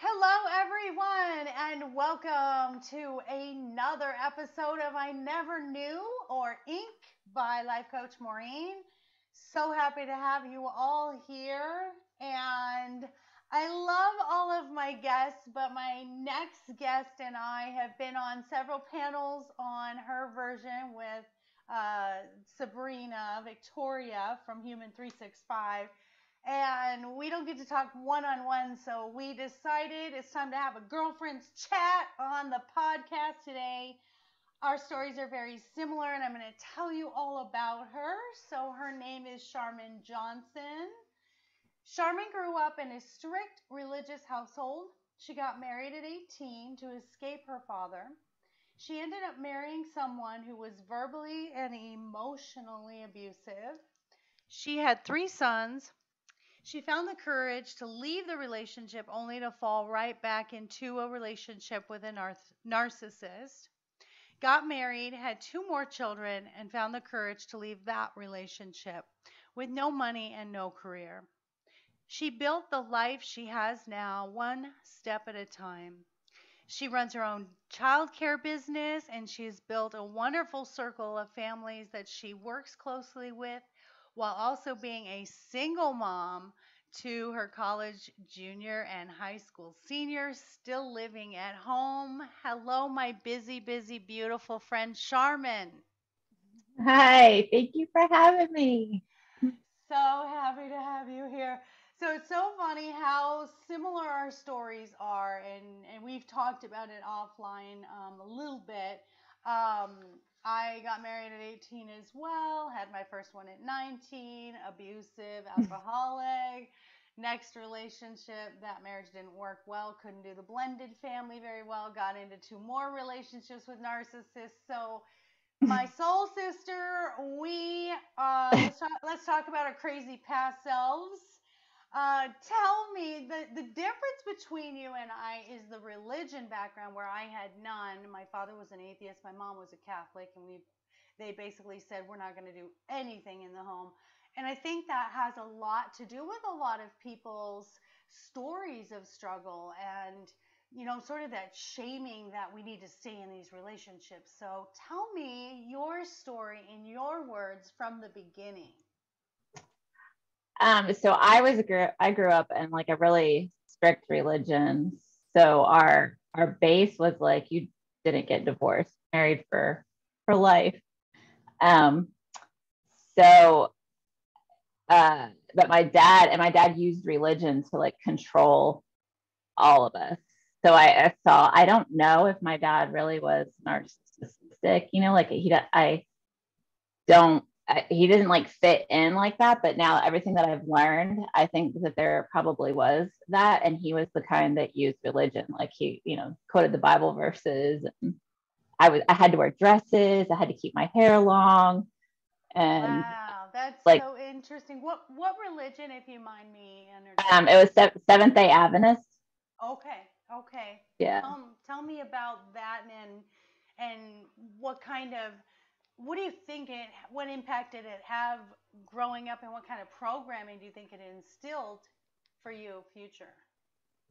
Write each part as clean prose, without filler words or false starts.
Hello, everyone, and welcome to another episode of I Never Knew or Ink by Life Coach Maureen. So happy to have you all here. And I love all of my guests, but my next guest and I have been on several panels on her version with Sabrina Victoria from Human 365, and we don't get to talk one on one. So we decided it's time to have a girlfriend's chat on the podcast today. Our stories are very similar, and I'm going to tell you all about her. So her name is Sharmon Johnson. Sharmon grew up in a strict religious household. She got married at 18 to escape her father. She ended up marrying someone who was verbally and emotionally abusive. She had 3 sons. She found the courage to leave the relationship only to fall right back into a relationship with a narcissist. Got married, had 2 more children, and found the courage to leave that relationship with no money and no career. She built the life she has now one step at a time. She runs her own childcare business, and she's built a wonderful circle of families that she works closely with, while also being a single mom to her college junior and high school senior, still living at home. Hello, my busy, busy, beautiful friend Sharmon. Hi, thank you for having me. So happy to have you here. So it's so funny how similar our stories are, and we've talked about it offline a little bit. Um, I got married at 18 as well, had my first one at 19, abusive, alcoholic. Next relationship, that marriage didn't work well, couldn't do the blended family very well, got into 2 more relationships with narcissists. So my soul sister, we let's talk about our crazy past selves. Tell me, the difference between you and I is the religion background, where I had none. My father was an atheist, my mom was a Catholic, and they basically said we're not going to do anything in the home. And I think that has a lot to do with a lot of people's stories of struggle, and sort of that shaming that we need to stay in these relationships. So tell me your story in your words from the beginning. So I grew up in like a really strict religion. So our base was like you didn't get divorced, married for life. Um, so but my dad used religion to like control all of us. So I don't know if my dad really was narcissistic, like I don't he didn't like fit in like that, but now everything that I've learned, I think that there probably was that, and he was the kind that used religion, like he quoted the Bible verses, and I had to wear dresses, I had to keep my hair long, and Wow, that's like so interesting. What religion, if you mind me it interjecting? was Seventh Day Adventist. Okay, okay. Yeah. Tell me about that, and what kind of what do you think what impact did it have growing up, and what kind of programming do you think it instilled for you future?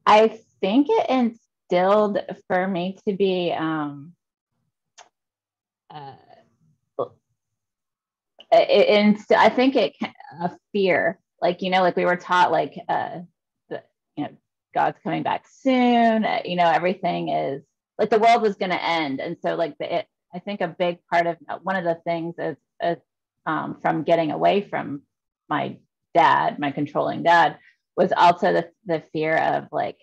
I think it instilled for me to be uh, I think it a fear, like like we were taught, like the, God's coming back soon. Everything is like the world was going to end, and so like I think a big part of one of the things is from getting away from my my controlling dad, was also the fear of like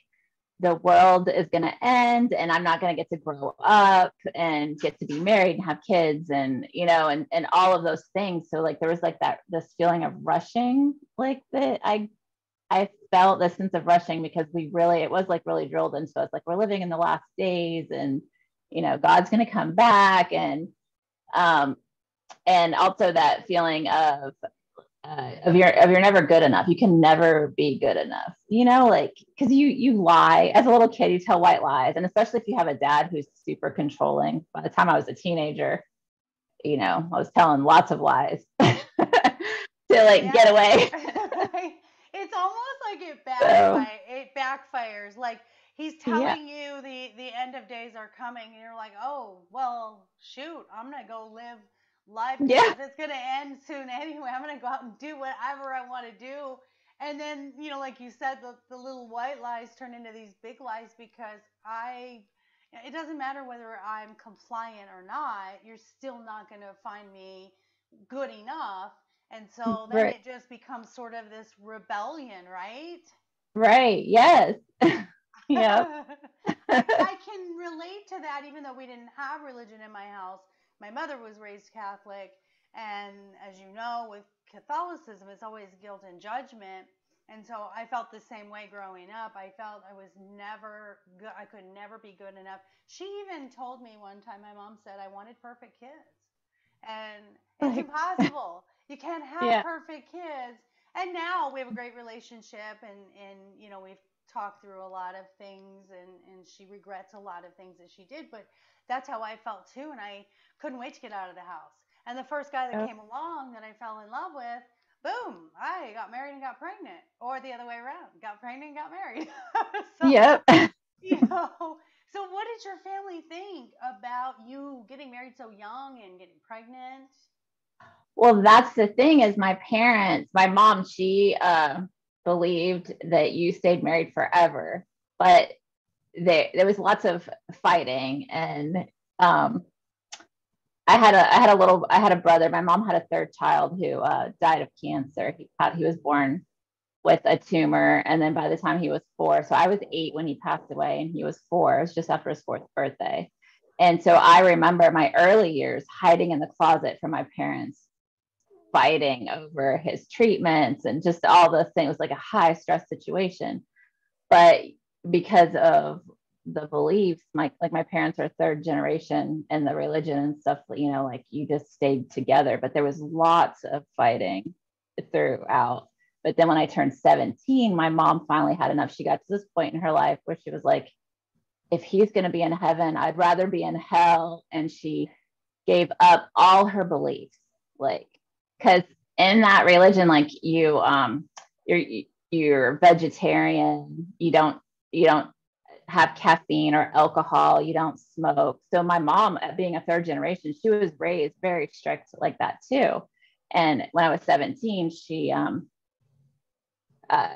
the world is going to end and I'm not going to get to grow up and get to be married and have kids, and and all of those things. So like there was like this feeling of rushing, like that I felt this sense of rushing, because it was like really drilled into us, like we're living in the last days, and God's going to come back, um and also that feeling of you're never good enough. You can never be good enough, like because you lie as a little kid, you tell white lies, and especially if you have a dad who's super controlling. By the time I was a teenager, I was telling lots of lies to like Yeah. get away. It's almost like So it backfires. Like He's Yeah. telling you the end of days are coming, and you're like, oh well, shoot, I'm gonna go live life Yeah. because it's gonna end soon anyway. I'm gonna go out and do whatever I want to do. And then, like you said, the little white lies turn into these big lies because it doesn't matter whether I'm compliant or not, you're still not going to find me good enough. And so then Right. it just becomes sort of this rebellion, right? Right. Yes. Yep. I can relate to that, even though we didn't have religion in my house. My mother was raised Catholic, and as you know, with Catholicism, it's always guilt and judgment. And so I felt the same way growing up. I felt I was never good. I could never be good enough. She even told me one time, my mom said, I wanted perfect kids. And it's Right. impossible. You can't have Yeah. perfect kids. And now we have a great relationship, and we've talked through a lot of things, and she regrets a lot of things that she did, but that's how I felt too, and I couldn't wait to get out of the house. And the first guy that Yep. came along that I fell in love with, boom, I got married and got pregnant, or the other way around, got pregnant and got married. So, Yep. you know, so what did your family think about you getting married so young and getting pregnant? Well, that's the thing is my mom, she believed that you stayed married forever, but there was lots of fighting, and um, I had a brother. My mom had a third child who died of cancer. He was born with a tumor, and then by the time he was 4, so I was 8 when he passed away, and he was 4. It was just after his 4th birthday, and so I remember my early years hiding in the closet from my parents, fighting over his treatments and just all those things. It was like a high stress situation. But because of the beliefs, my parents are third generation in the religion and stuff, like you just stayed together. But there was lots of fighting throughout. But then when I turned 17, my mom finally had enough. She got to this point in her life where she was like, if he's going to be in heaven, I'd rather be in hell. And she gave up all her beliefs, like, because in that religion, like you're you're vegetarian, you don't have caffeine or alcohol, you don't smoke. So my mom, being a third generation, she was raised very strict like that too. And when I was 17, she uh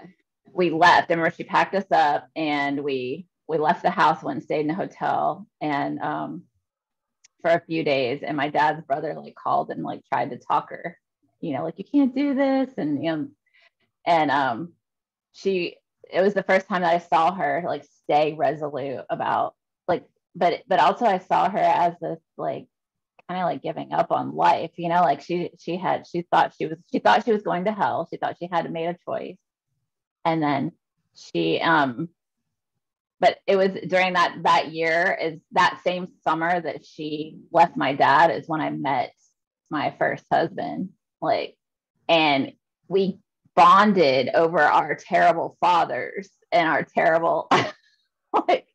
we left. I remember she packed us up, and we left the house, went and stayed in a hotel, and for a few days. And my dad's brother like called and like tried to talk her, like, you can't do this. And and she it was the first time that I saw her like stay resolute about, like, but also I saw her as this like kind of like giving up on life, like she thought she was going to hell. She thought she had made a choice. And then she but it was during that year, is that same summer that she left my dad, is when I met my first husband, like, and we bonded over our terrible fathers and our terrible like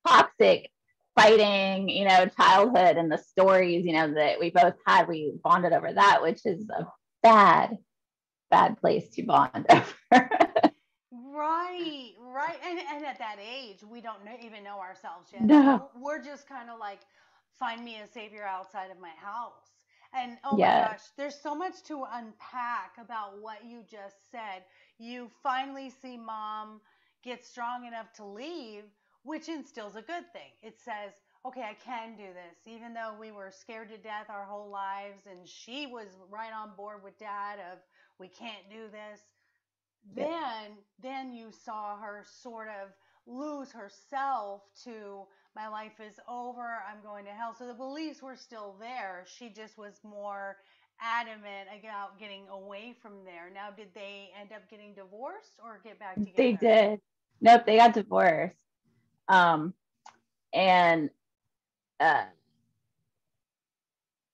toxic fighting, childhood, and the stories, that we both had. We bonded over that, which is a bad place to bond over. Right, right. And at that age, we don't even know ourselves yet. No. So we're just kind of like, find me a savior outside of my house. And oh my Yes. gosh, there's so much to unpack about what you just said. You finally see mom get strong enough to leave, which instills a good thing. It says, okay, I can do this, even though we were scared to death our whole lives. And she was right on board with dad of, we can't do this. Yep. Then you saw her sort of lose herself to, my life is over, I'm going to hell. So the beliefs were still there, she just was more adamant about getting away from there. Now, did they end up getting divorced or get back They together? did. Nope, they got divorced. Um, and uh,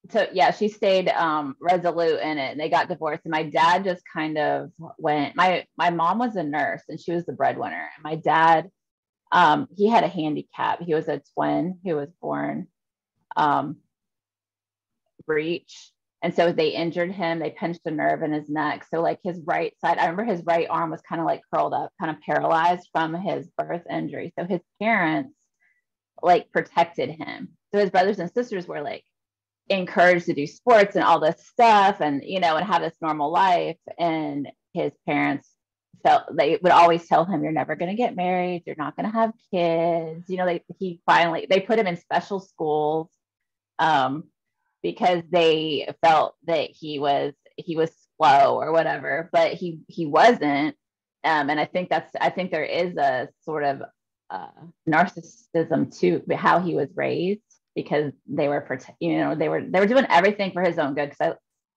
so yeah, she stayed resolute in it, and they got divorced. And my dad just kind of went. My mom was a nurse, and she was the breadwinner. And my dad, he had a handicap. He was a twin who was born um, breech, And so they injured him. They pinched a nerve in his neck. So like his right side, I remember his right arm was kind of like curled up, kind of paralyzed from his birth injury. So his parents like protected him. So his brothers and sisters were like encouraged to do sports and all this stuff and, you know, and have this normal life. And his parents felt, they would always tell him, you're never going to get married. You're not going to have kids. You know, they put him in special schools. Because they felt that he was slow or whatever, but he wasn't. And I think there is a sort of narcissism to how he was raised, because they were they were doing everything for his own good. Because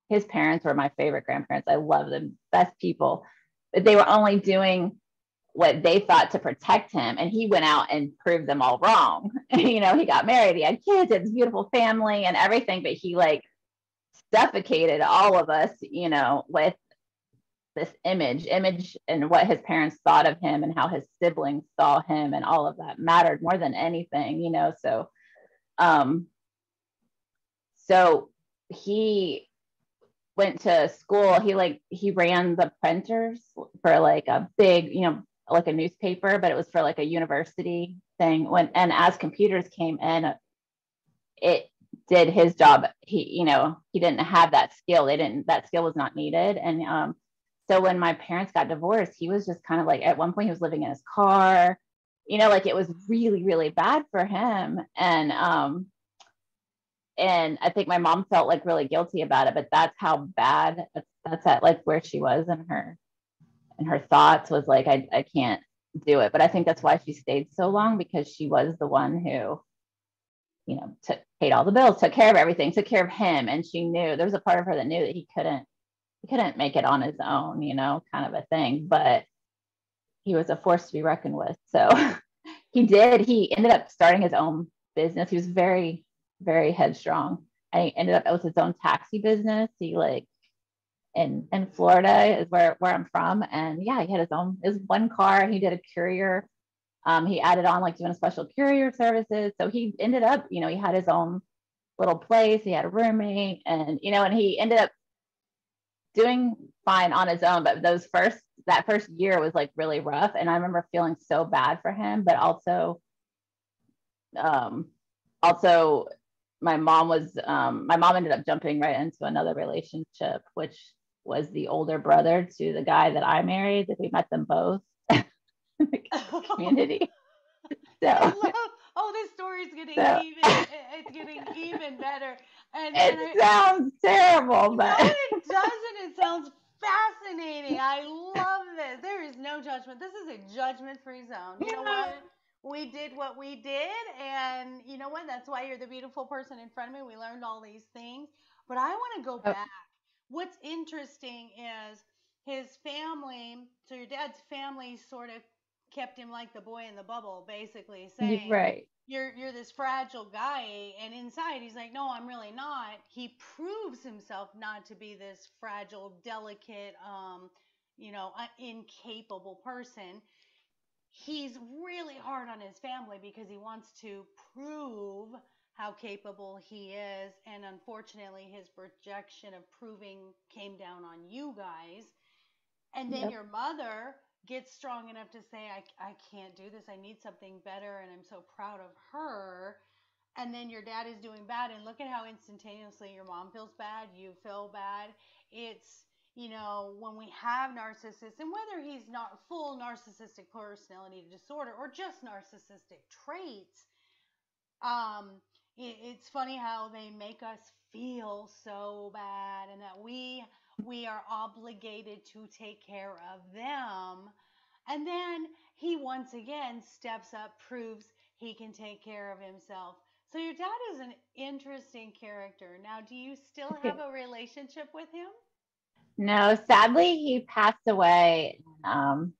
his parents were my favorite grandparents. I love them, best people, but they were only doing what they thought to protect him, and he went out and proved them all wrong. You know, he got married, he had kids, had this beautiful family and everything, but he like suffocated all of us, you know, with this image and what his parents thought of him and how his siblings saw him, and all of that mattered more than anything, you know. So he went to school. He ran the printers for like a big, you know, like a newspaper, but it was for like a university thing. And as computers came in, it did his job. He didn't have that skill. That skill was not needed. And so when my parents got divorced, he was just kind of like, at one point he was living in his car, you know, like it was really, really bad for him. And I think my mom felt like really guilty about it, but that's how bad, that's at like where she was in her thoughts, was like, I can't do it. But I think that's why she stayed so long, because she was the one who, you know, paid all the bills, took care of everything, took care of him. And she knew, there was a part of her that knew that he couldn't make it on his own, you know, kind of a thing. But he was a force to be reckoned with. So he ended up starting his own business. He was very, very headstrong. And he ended up with his own taxi business. He like, in Florida is where I'm from. And yeah, he had his one car, and he did a courier. He added on like doing special courier services. So he ended up, you know, he had his own little place. He had a roommate, and, you know, and he ended up doing fine on his own. But that first year was like really rough. And I remember feeling so bad for him, but also my mom ended up jumping right into another relationship, which was the older brother to the guy that I married. We met them both in the community. So, this story's getting it's getting even better. And it sounds terrible, but no, it doesn't. It sounds fascinating. I love this. There is no judgment. This is a judgment-free zone. You know what? We did what we did, and you know what? That's why you're the beautiful person in front of me. We learned all these things. But I want to go back. What's interesting is his family, so your dad's family sort of kept him like the boy in the bubble, basically saying, right. You're this fragile guy, and inside he's like, no, I'm really not. He proves himself not to be this fragile, delicate, incapable person. He's really hard on his family because he wants to prove how capable he is, and unfortunately his projection of proving came down on you guys. And then your mother gets strong enough to say, I can't do this. I need something better. And I'm so proud of her. And then your dad is doing bad. And look at how instantaneously your mom feels bad. You feel bad. It's, when we have narcissists, and whether he's not full narcissistic personality disorder or just narcissistic traits, it's funny how they make us feel so bad, and that we are obligated to take care of them. And then he once again steps up, proves he can take care of himself. So your dad is an interesting character. Now, do you still have a relationship with him? No, sadly, he passed away in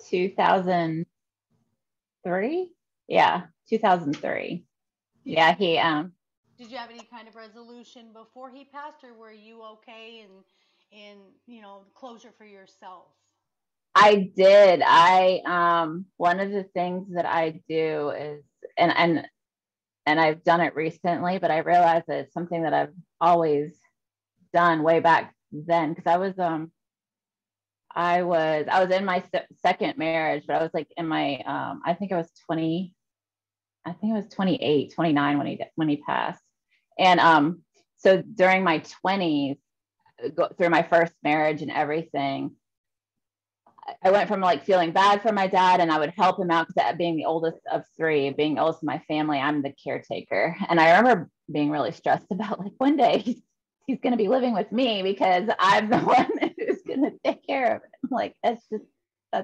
2003. Yeah, 2003. Yeah, he Did you have any kind of resolution before he passed, or were you okay and in closure for yourself? I did. One of the things that I do is, and I've done it recently, but I realized that it's something that I've always done way back then, because I was in my second marriage, but I was like in my I think I was 28, 29 when he passed. And so during my 20s, through my first marriage and everything, I went from like feeling bad for my dad, and I would help him out because being the oldest of three, being oldest in my family, I'm the caretaker. And I remember being really stressed about like one day he's going to be living with me because I'm the one who's going to take care of him. Like that's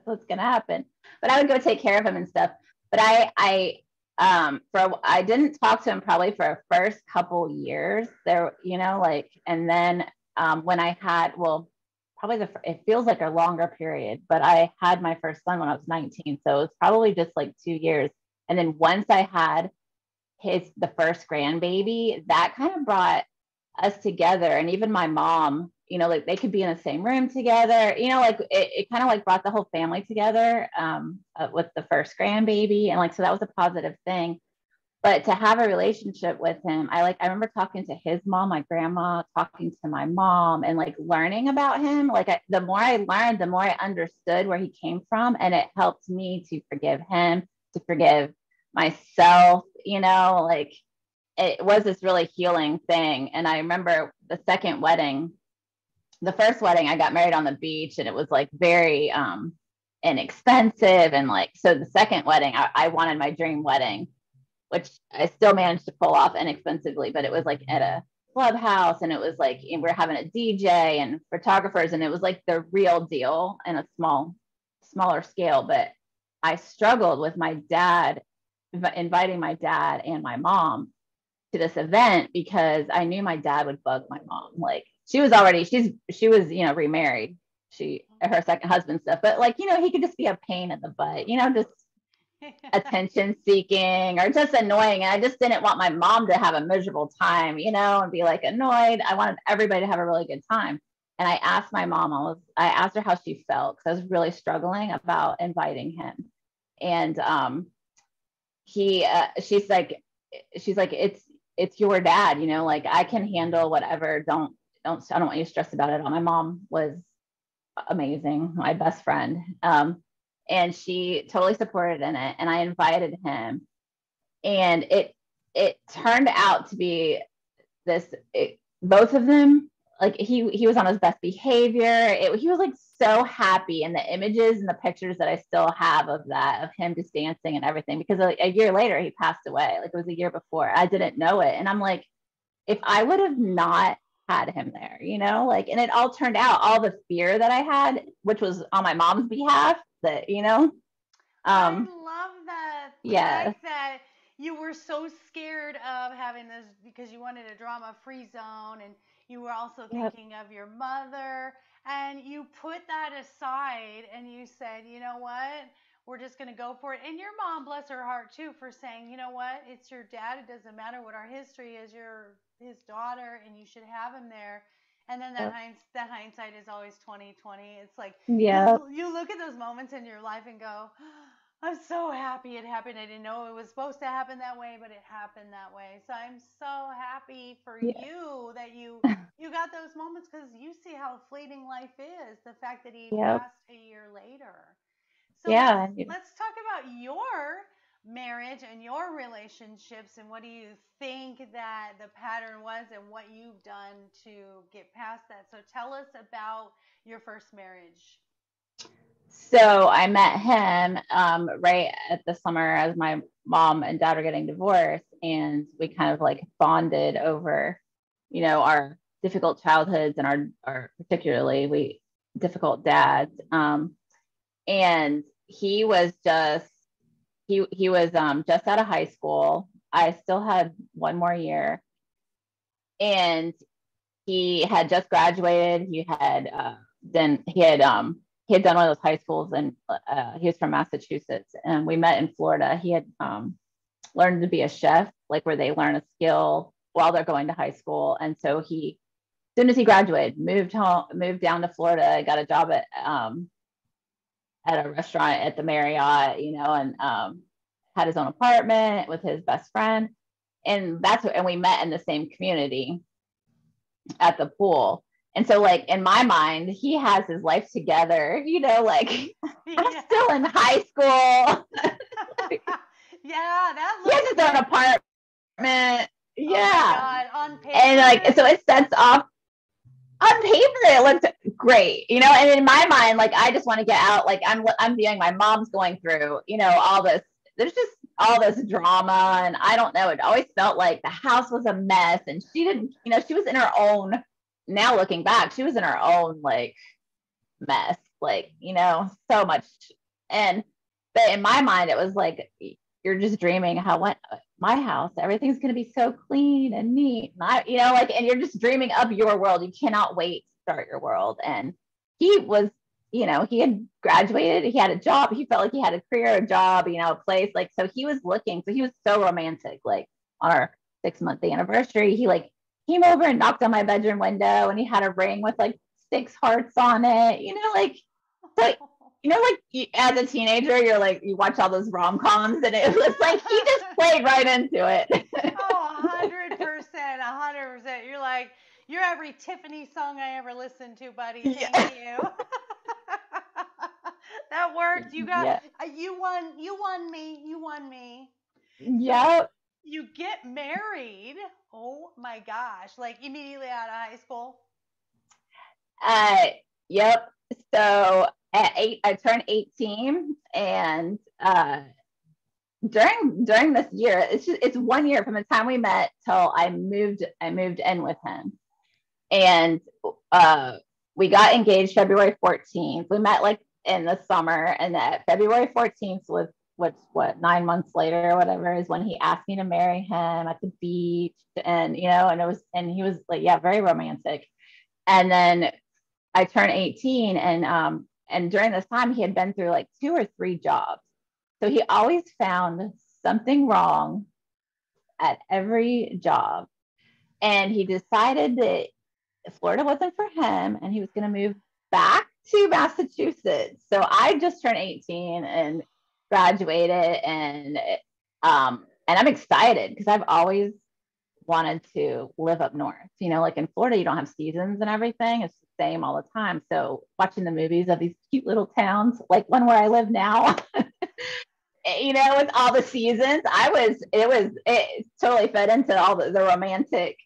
what's going to happen. But I would go take care of him and stuff. But I didn't talk to him probably for a first couple years there, like, and then when I had, well, probably it feels like a longer period, but I had my first son when I was 19. So it was probably just like 2 years. And then once I had the first grandbaby, that kind of brought us together. And even my mom, like they could be in the same room together, like it kind of like brought the whole family together with the first grandbaby. And like, so that was a positive thing. But to have a relationship with him, I remember talking to his mom, my grandma, talking to my mom, and like learning about him. Like the more I learned, the more I understood where he came from, and it helped me to forgive him, to forgive myself. Like it was this really healing thing. And I remember the first wedding, I got married on the beach, and it was like very inexpensive, and like so the second wedding, I wanted my dream wedding, which I still managed to pull off inexpensively, but it was like at a clubhouse, and it was like, and we're having a DJ and photographers, and it was like the real deal in a smaller scale. But I struggled with my dad, inviting my dad and my mom to this event, because I knew my dad would bug my mom. Like she was, remarried, her second husband stuff, but like, he could just be a pain in the butt, just attention seeking or just annoying. And I just didn't want my mom to have a miserable time, and be like annoyed. I wanted everybody to have a really good time. And I asked my mom, I asked her how she felt, because I was really struggling about inviting him. And she's like, it's your dad, like I can handle whatever. I don't want you stressed about it all. My mom was amazing, my best friend. And she totally supported in it. And I invited him, and it turned out to be both of them, like he was on his best behavior. He was like so happy, and the images and the pictures that I still have of him just dancing and everything, because a year later he passed away. Like it was a year before. I didn't know it. And I'm like, if I would have not had him there, like, and it all turned out, all the fear that I had, which was on my mom's behalf, that, I love that. Yeah. Fact that you were so scared of having this because you wanted a drama-free zone, and you were also thinking of your mother, and you put that aside and you said, you know what? We're just going to go for it. And your mom, bless her heart too, for saying, you know what? It's your dad. It doesn't matter what our history is. You're his daughter, and you should have him there. And then that hindsight is always 2020. It's like you look at those moments in your life and go, I'm so happy it happened. I didn't know it was supposed to happen that way, but it happened that way. So I'm so happy for you that you got those moments, because you see how fleeting life is. The fact that he passed a year later. So let's talk about your marriage and your relationships, and what do you think that the pattern was, and what you've done to get past that. So tell us about your first marriage. So I met him right at the summer as my mom and dad were getting divorced, and we kind of like bonded over, our difficult childhoods and our particularly difficult dads. And he was just just out of high school. I still had one more year, and he had just graduated. He had done one of those high schools, and he was from Massachusetts, and we met in Florida. He had learned to be a chef, like where they learn a skill while they're going to high school. And so as soon as he graduated, moved down to Florida, got a job at a restaurant at the Marriott, and had his own apartment with his best friend. And we met in the same community. at the pool. And so, like, in my mind, he has his life together, like I'm Yeah. still in high school. Yeah, that He has looks his own good. apartment. Oh my Yeah. God. On And like, paper. so it sets off on paper, it looked great, and in my mind, like, I just want to get out. Like, I'm viewing my mom's going through, all this. There's just all this drama, and I don't know. It always felt like the house was a mess, and she didn't, she was in her own. Now looking back, she was in her own like mess, like, so much. And but in my mind, it was like you're just dreaming how what my house, everything's going to be so clean and neat. And like, and you're just dreaming of your world. You cannot wait to start your world. And he was, he had graduated, he had a job, he felt like he had a career, a job, a place. Like, so he was looking, so he was so romantic. Like, on our 6-month anniversary, he like came over and knocked on my bedroom window, and he had a ring with like 6 hearts on it, like, so, like, as a teenager, you're like, you watch all those rom-coms, and it was like he just played right into it. Oh, 100%, 100%. You're like, you're every Tiffany song I ever listened to, buddy. Thank Yeah. you. That worked. You got, Yeah. you won, you won me, you won me. So Yep. you get married. Oh my gosh. Like immediately out of high school. Uh, yep. So at 8, I turned 18, and during this year, it's 1 year from the time we met till I moved in with him. And uh, we got engaged February 14th. We met like in the summer, and that February 14th was what 9 months later or whatever is when he asked me to marry him at the beach, and and he was like, yeah, very romantic. And then I turned 18, and during this time he had been through like 2 or 3 jobs, so he always found something wrong at every job, and he decided that Florida wasn't for him, and he was going to move back to Massachusetts. So I just turned 18 and graduated, and I'm excited because I've always wanted to live up north. Like in Florida, you don't have seasons and everything. It's the same all the time. So watching the movies of these cute little towns, like one where I live now, with all the seasons, it totally fed into all the romantic,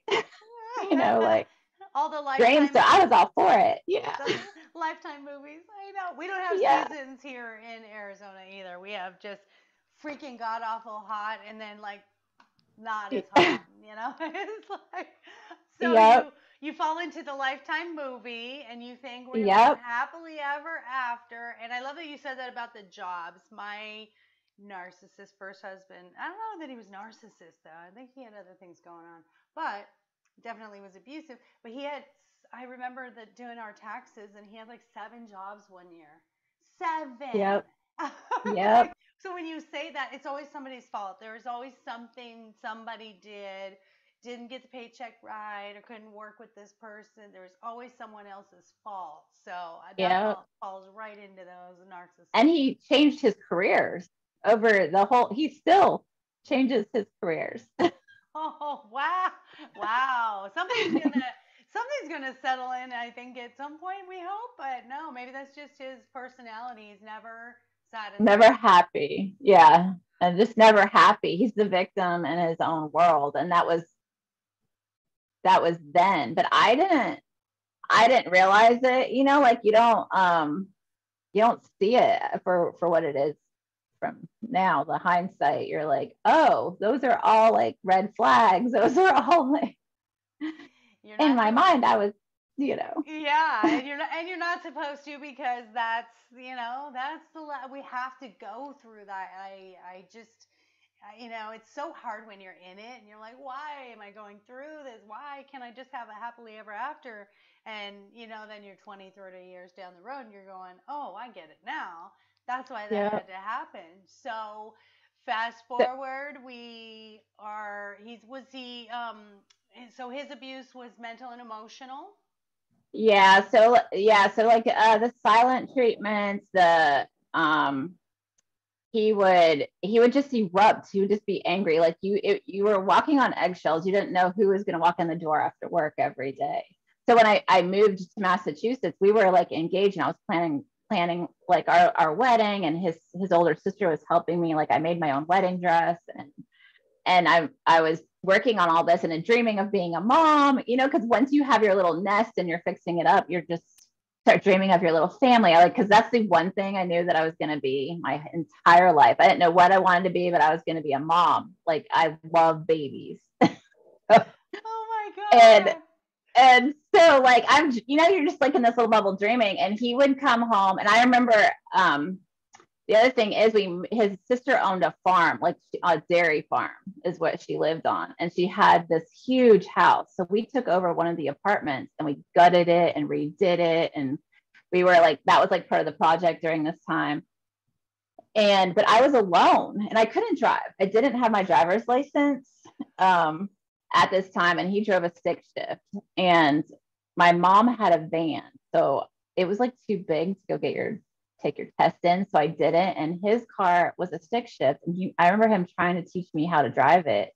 like All the dreams. So lifetime I was all for it. Yeah. the lifetime movies. I know. We don't have Yeah. seasons here in Arizona either. We have just freaking god awful hot and then like not as hot, you know? It's like so Yep. you fall into the lifetime movie and you think we're gonna live Yep. happily ever after. And I love that you said that about the jobs. My narcissist first husband, I don't know that he was narcissist though. I think he had other things going on. But definitely was abusive. But he had I remember that doing our taxes and he had like 7 jobs one year. 7. Yep. Like, Yep. so when you say that, it's always somebody's fault. There's always something somebody didn't get the paycheck right, or couldn't work with this person. There's always someone else's fault. So that Yep. falls right into those And narcissists. he changed his careers over the whole, he still changes his careers. Oh wow, wow! Something's gonna settle in. I think at some point we hope, but no, maybe that's just his personality. He's never Never satisfied. happy. Yeah. And just never happy. He's the victim in his own world. And that was then. But I didn't realize it, like you don't see it for what it is from now, the hindsight. You're like, oh, those are all like red flags. Those are all like, You're in not my supposed. mind, I was, you know, Yeah, and you're not supposed to because that's we have to go through that. I just it's so hard when you're in it and you're like, why am I going through this? Why can't I just have a happily ever after? And then you're 20, 30 years down the road and you're going, oh, I get it now. That's why that yeah. had to happen. So fast So, forward, so his abuse was mental and emotional. yeah. So like the silent treatments, the, um, he would just erupt. He would just be angry. Like you were walking on eggshells. You didn't know who was going to walk in the door after work every day. So when I moved to Massachusetts, we were like engaged, and I was planning like our wedding, and his older sister was helping me. Like I made my own wedding dress, and I was working on all this and dreaming of being a mom, because once you have your little nest and you're fixing it up, you're just start dreaming of your little family. Because that's the one thing I knew that I was going to be my entire life. I didn't know what I wanted to be, but I was going to be a mom. Like I love babies. Oh my God. And so like you're just like in this little bubble dreaming, and he would come home, and I remember the other thing is his sister owned a farm, like a dairy farm is what she lived on. And she had this huge house. So we took over one of the apartments and we gutted it and redid it. And we were like, that was like part of the project during this time. But I was alone and I couldn't drive. I didn't have my driver's license at this time. And he drove a stick shift, and my mom had a van. So it was like too big to go take your test in. So I didn't. And his car was a stick shift. And I remember him trying to teach me how to drive it.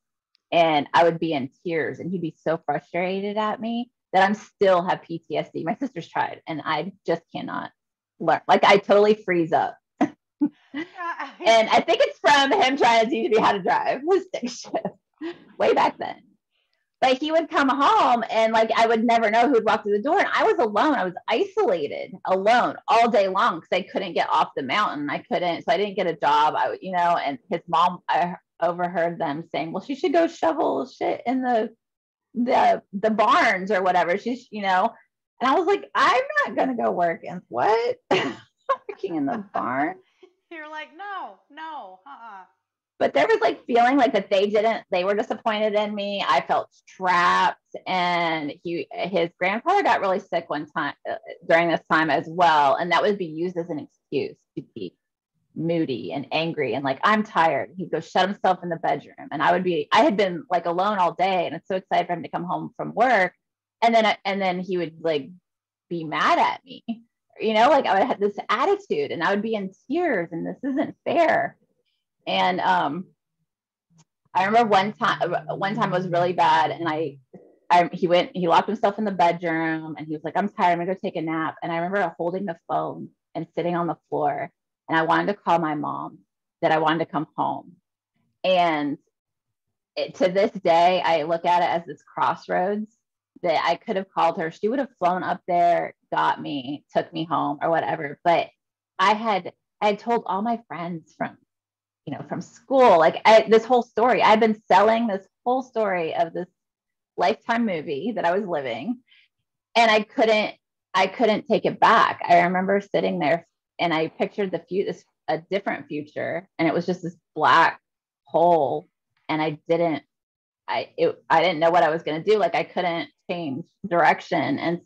And I would be in tears, and he'd be so frustrated at me that I'm still have PTSD. My sister's tried, and I just cannot learn. Like I totally freeze up. And I think it's from him trying to teach me how to drive his stick shift way back then. But he would come home, and like I would never know who would walk through the door. And I was alone. I was isolated, alone all day long because I couldn't get off the mountain. So I didn't get a job. And his mom, I overheard them saying, well, she should go shovel shit in the barns or whatever. And I was like, I'm not gonna go work in what? Working in the barn. You're like, no, But there was like feeling like that they were disappointed in me. I felt trapped. And his grandfather got really sick one time during this time as well. And that would be used as an excuse to be moody and angry and like, I'm tired. He'd go shut himself in the bedroom. And I had been like alone all day, and it's so excited for him to come home from work. And then he would like be mad at me, like I would have this attitude, and I would be in tears, and this isn't fair. And I remember one time was really bad, and he locked himself in the bedroom, and he was like, I'm tired, I'm gonna go take a nap. And I remember holding the phone and sitting on the floor, and I wanted to call my mom that I wanted to come home. And to this day, I look at it as this crossroads that I could have called her. She would have flown up there, got me, took me home or whatever. But I had told all my friends from school, like this whole story. I've been selling this whole story of this Lifetime movie that I was living, and I couldn't take it back. I remember sitting there, and I pictured a different future, and it was just this black hole, and I didn't know what I was going to do. Like I couldn't change direction. And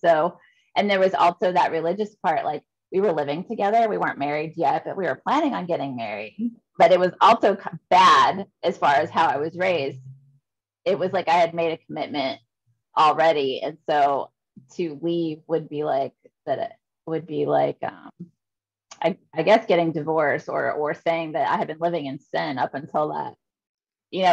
there was also that religious part. Like we were living together. We weren't married yet, but we were planning on getting married. But it was also bad as far as how I was raised. It was like I had made a commitment already. And so to leave would be like I guess getting divorced or saying that I had been living in sin up until that,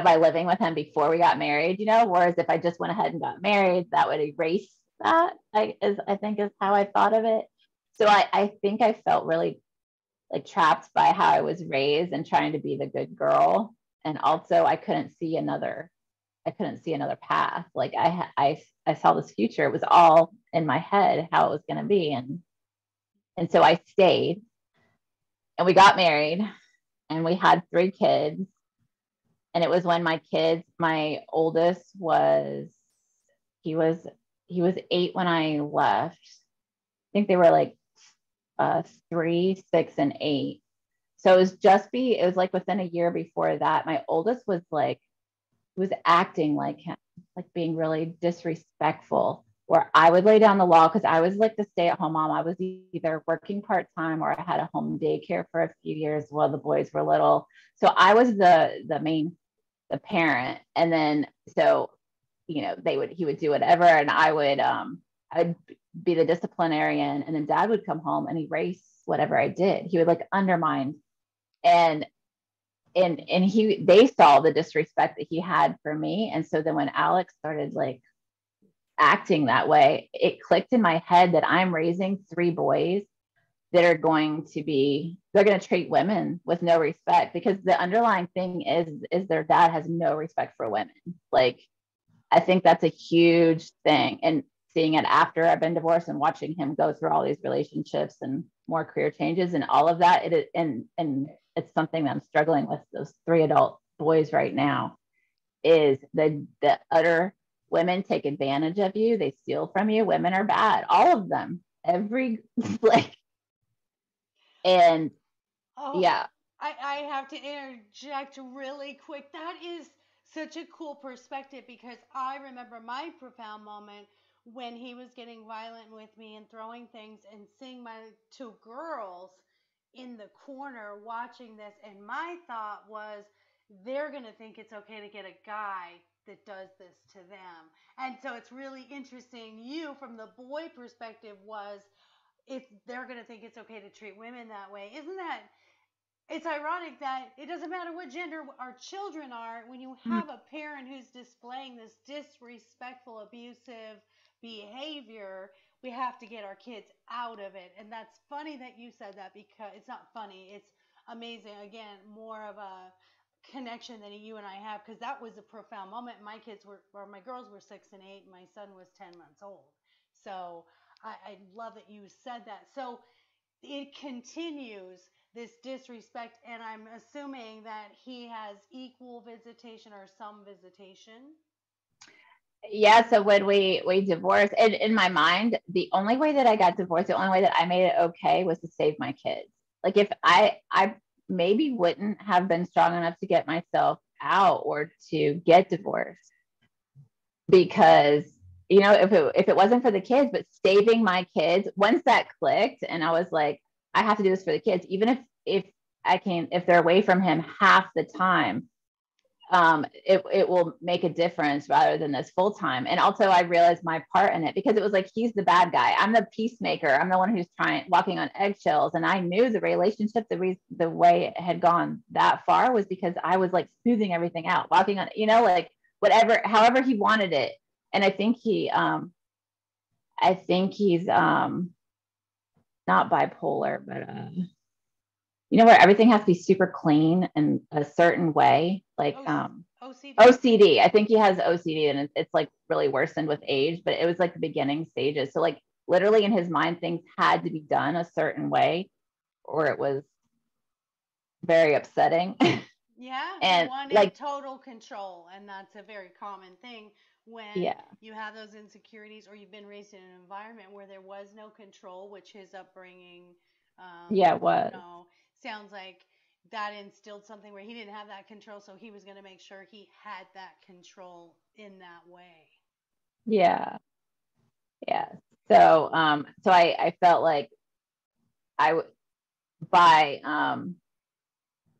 by living with him before we got married, whereas if I just went ahead and got married, that would erase that, I think is how I thought of it. So I think I felt really like trapped by how I was raised and trying to be the good girl. And also I couldn't see another path. Like I saw this future. It was all in my head, how it was going to be. And so I stayed, and we got married, and we had 3 kids. And it was when my oldest he was 8 when I left. I think they were like 3, 6, and 8. So it was like within a year before that, my oldest was acting like him, like being really disrespectful, where I would lay down the law because I was like the stay-at-home mom. I was either working part-time or I had a home daycare for a few years while the boys were little. So I was the parent. And then, so, he would do whatever. And I'd be the disciplinarian, and then dad would come home and erase whatever I did. He would like undermine. And and they saw the disrespect that he had for me. And so then when Alex started like acting that way, it clicked in my head that I'm raising 3 boys that are going to be, they're going to treat women with no respect, because the underlying thing is their dad has no respect for women. Like, I think that's a huge thing. And seeing it after I've been divorced and watching him go through all these relationships and more career changes and all of that, and it's something that I'm struggling with those 3 adult boys right now, is the utter, women take advantage of you, they steal from you, women are bad, all of them, every like, and Oh, yeah. I have to interject really quick. That is such a cool perspective because I remember my profound moment when he was getting violent with me and throwing things, and seeing my 2 girls in the corner watching this. And my thought was, they're going to think it's okay to get a guy that does this to them. And so it's really interesting. You, from the boy perspective, was, if they're going to think it's okay to treat women that way. Isn't that, it's ironic that it doesn't matter what gender our children are, when you have a parent who's displaying this disrespectful, abusive behavior, we have to get our kids out of it. And that's funny that you said that, because it's not funny, it's amazing. Again, more of a connection than you and I have, because that was a profound moment. My kids were, or my girls were 6 and 8, and my son was 10 months old. So I love that you said that. So it continues, this disrespect, and I'm assuming that he has equal visitation or some visitation. Yeah, so when we divorced, and in my mind, the only way that I got divorced, the only way that I made it okay, was to save my kids. Like, if I maybe wouldn't have been strong enough to get myself out or to get divorced, because if it wasn't for the kids, but saving my kids, once that clicked and I was like, I have to do this for the kids, even if I can, if they're away from him half the time, it will make a difference rather than this full time. And also I realized my part in it, because it was like, he's the bad guy, I'm the peacemaker, I'm the one who's trying, walking on eggshells. And I knew the relationship, the way it had gone that far was because I was like smoothing everything out, walking on, like whatever, however he wanted it. And I think he's not bipolar, but where everything has to be super clean and a certain way, like OCD. OCD. I think he has OCD, and it's like really worsened with age, but it was like the beginning stages. So like literally in his mind, things had to be done a certain way, or it was very upsetting. Yeah, he And wanted like, total control, and that's a very common thing when yeah, you have those insecurities, or you've been raised in an environment where there was no control, which his upbringing, yeah, it you was, know, sounds like that instilled something where he didn't have that control, so he was going to make sure he had that control in that way. yeah, yeah. So I felt like I by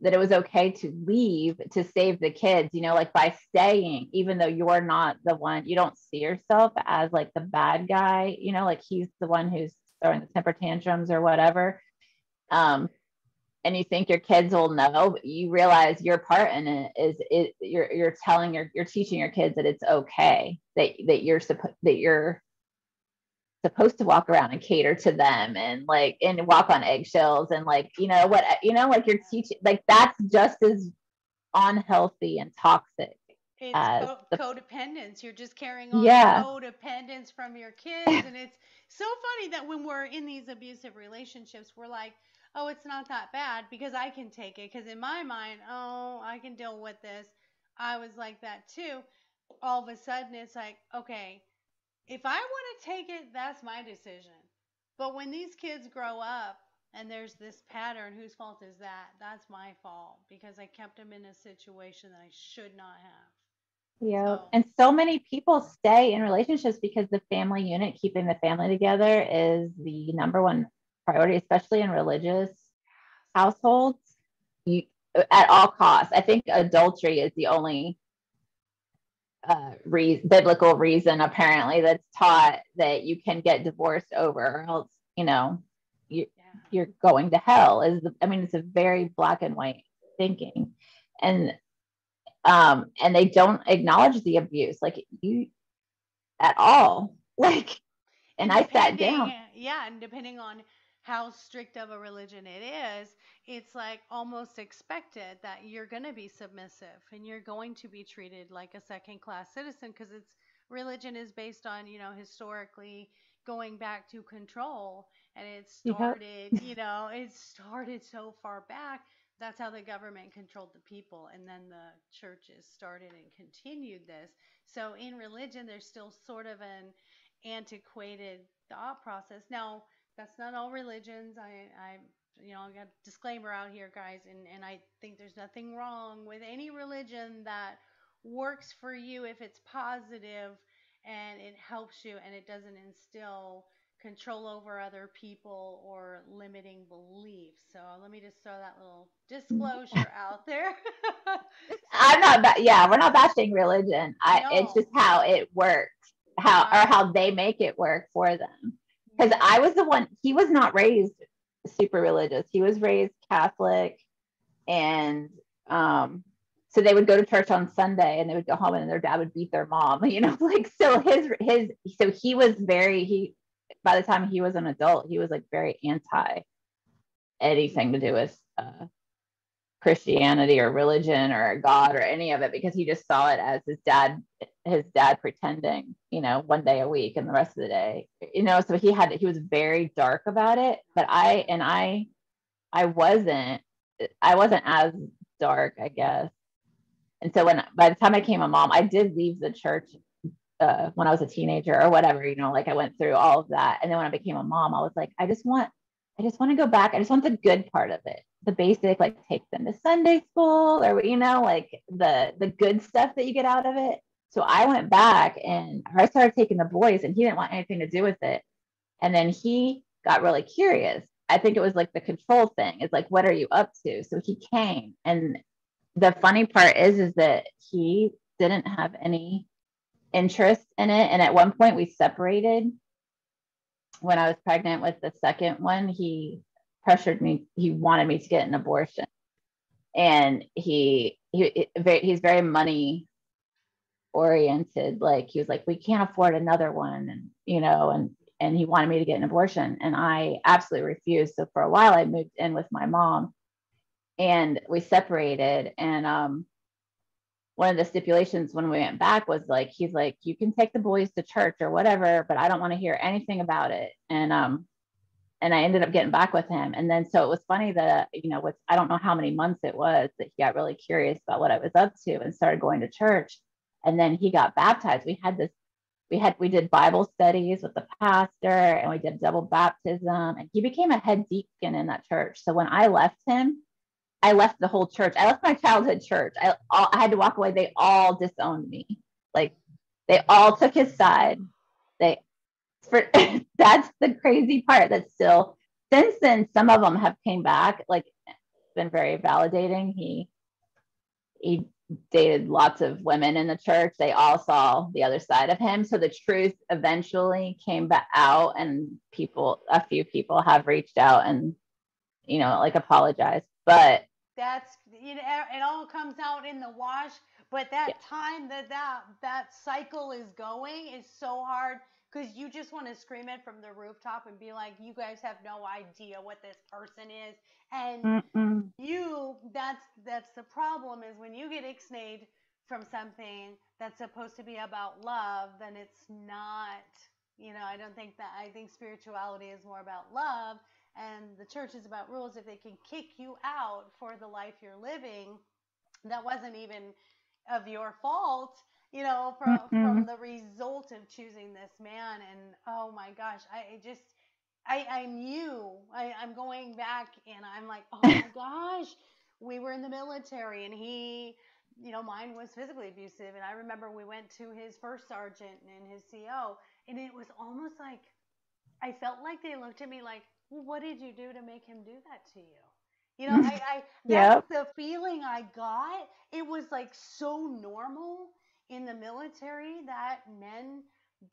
that it was okay to leave to save the kids, like by staying, even though you're not the one, you don't see yourself as like the bad guy, like he's the one who's throwing the temper tantrums or whatever. Um, and you think your kids will know, but you realize your part in it is you're teaching your kids that it's okay, that you're supposed to walk around and cater to them and like and walk on eggshells and like like you're teaching, like that's just as unhealthy and toxic It's as the codependence. You're just carrying on the yeah. codependence from your kids. And it's so funny that when we're in these abusive relationships, we're like, oh, it's not that bad because I can take it. Because in my mind, oh, I can deal with this. I was like that too. All of a sudden, it's like, okay, if I want to take it, that's my decision. But when these kids grow up and there's this pattern, whose fault is that? That's my fault because I kept them in a situation that I should not have. Yeah. So, And so many people stay in relationships because the family unit, keeping the family together, is the number one priority, especially in religious households. You, at all costs. I think adultery is the only biblical reason, apparently, that's taught that you can get divorced over, or else, you, yeah. you're going to hell. I mean, it's a very black and white thinking. And they don't acknowledge the abuse, like, you, at all. Like, and And I sat down. depending on how strict of a religion it is, it's like almost expected that you're going to be submissive and you're going to be treated like a second class citizen because it's religion is based on, historically going back to control, and Yep. it started so far back. That's how the government controlled the people, and then the churches started and continued this. So in religion there's still sort of an antiquated thought process. Now, that's not all religions. I got a disclaimer out here, guys, and I think there's nothing wrong with any religion that works for you if it's positive and it helps you and it doesn't instill control over other people or limiting beliefs. So let me just throw that little disclosure out there. I'm So, not, yeah, we're not bashing religion. It's no, just how it works, right. how they make it work for them. Because Yes. I was the one, he was not raised super religious. He was raised Catholic. And so they would go to church on Sunday and they would go home and their dad would beat their mom, like, so so he was by the time he was an adult, he was like very anti anything to do with Christianity or religion or God or any of it, because he just saw it as his dad pretending, one day a week and the rest of the day, so he was very dark about it. But I wasn't I wasn't as dark, I guess. And so by the time I became a mom, I did leave the church when I was a teenager or whatever, like I went through all of that. And then when I became a mom, I was like, I just want to go back. I just want the good part of it. The basic, like, take them to Sunday school, or, like the good stuff that you get out of it. So I went back and I started taking the boys, and he didn't want anything to do with it. And then he got really curious. I think it was like the control thing. It's like, what are you up to? So he came. And the funny part is that he didn't have any interest in it. And at one point we separated. When I was pregnant with the second one, he pressured me. He wanted me to get an abortion. And he's very money oriented. Like, he was like, we can't afford another one. And he wanted me to get an abortion. And I absolutely refused. So for a while I moved in with my mom and we separated. And one of the stipulations when we went back was like, he's like, you can take the boys to church or whatever, but I don't want to hear anything about it. And I ended up getting back with him. And then, so it was funny that, with, I don't know how many months it was that he got really curious about what I was up to and started going to church. And then he got baptized. We did Bible studies with the pastor, and we did double baptism, and he became a head deacon in that church. So when I left him, I left the whole church. I left my childhood church. I had to walk away. They all disowned me. Like, they all took his side. They for That's the crazy part. That still, since then, some of them have came back. Like, it's been very validating. He dated lots of women in the church. They all saw the other side of him. So the truth eventually came back out, and a few people have reached out and, like, apologized. But That's it all comes out in the wash, but that yeah, time that cycle is going is so hard because you just want to scream it from the rooftop and be like, you guys have no idea what this person is. And mm-mm. that's the problem, is when you get ixnayed from something that's supposed to be about love, then it's not. I don't think that. I think spirituality is more about love, and the church is about rules. If they can kick you out for the life you're living, that wasn't even of your fault, from Mm-mm. the result of choosing this man. And oh my gosh, I'm you. I'm going back and I'm like, oh my gosh, we were in the military and mine was physically abusive. And I remember we went to his first sergeant and his CO, and it was almost like I felt like they looked at me like, well, what did you do to make him do that to you? That's Yep. the feeling I got. It was like so normal in the military that men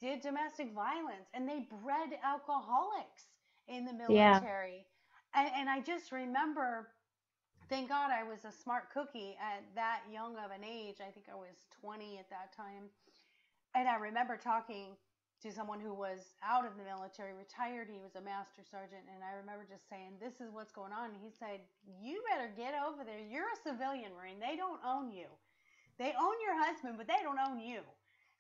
did domestic violence and they bred alcoholics in the Yeah. military. And I just remember thank God I was a smart cookie at that young of an age. I think I was 20 at that time. And I remember talking to someone who was out of the military, retired. He was a master sergeant. And I remember just saying, this is what's going on. And he said, you better get over there. You're a civilian Marine. They don't own you. They own your husband, but they don't own you.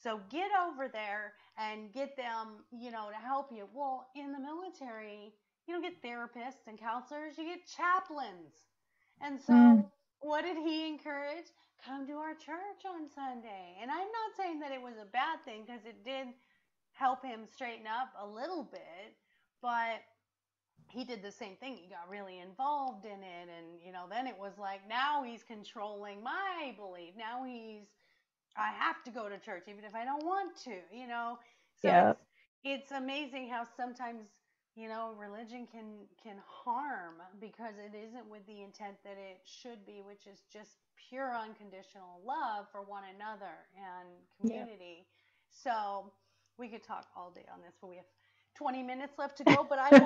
So get over there and get them, to help you. Well, in the military, you don't get therapists and counselors, you get chaplains. And Mm. so, what did he encourage? Come to our church on Sunday. And I'm not saying that it was a bad thing because it did help him straighten up a little bit, but he did the same thing. He got really involved in it. And, then it was like now he's controlling my belief. Now I have to go to church even if I don't want to. So Yeah. it's amazing how sometimes, religion can harm because it isn't with the intent that it should be, which is just pure unconditional love for one another and Yeah. community. So we could talk all day on this, but we have 20 minutes left to go. But I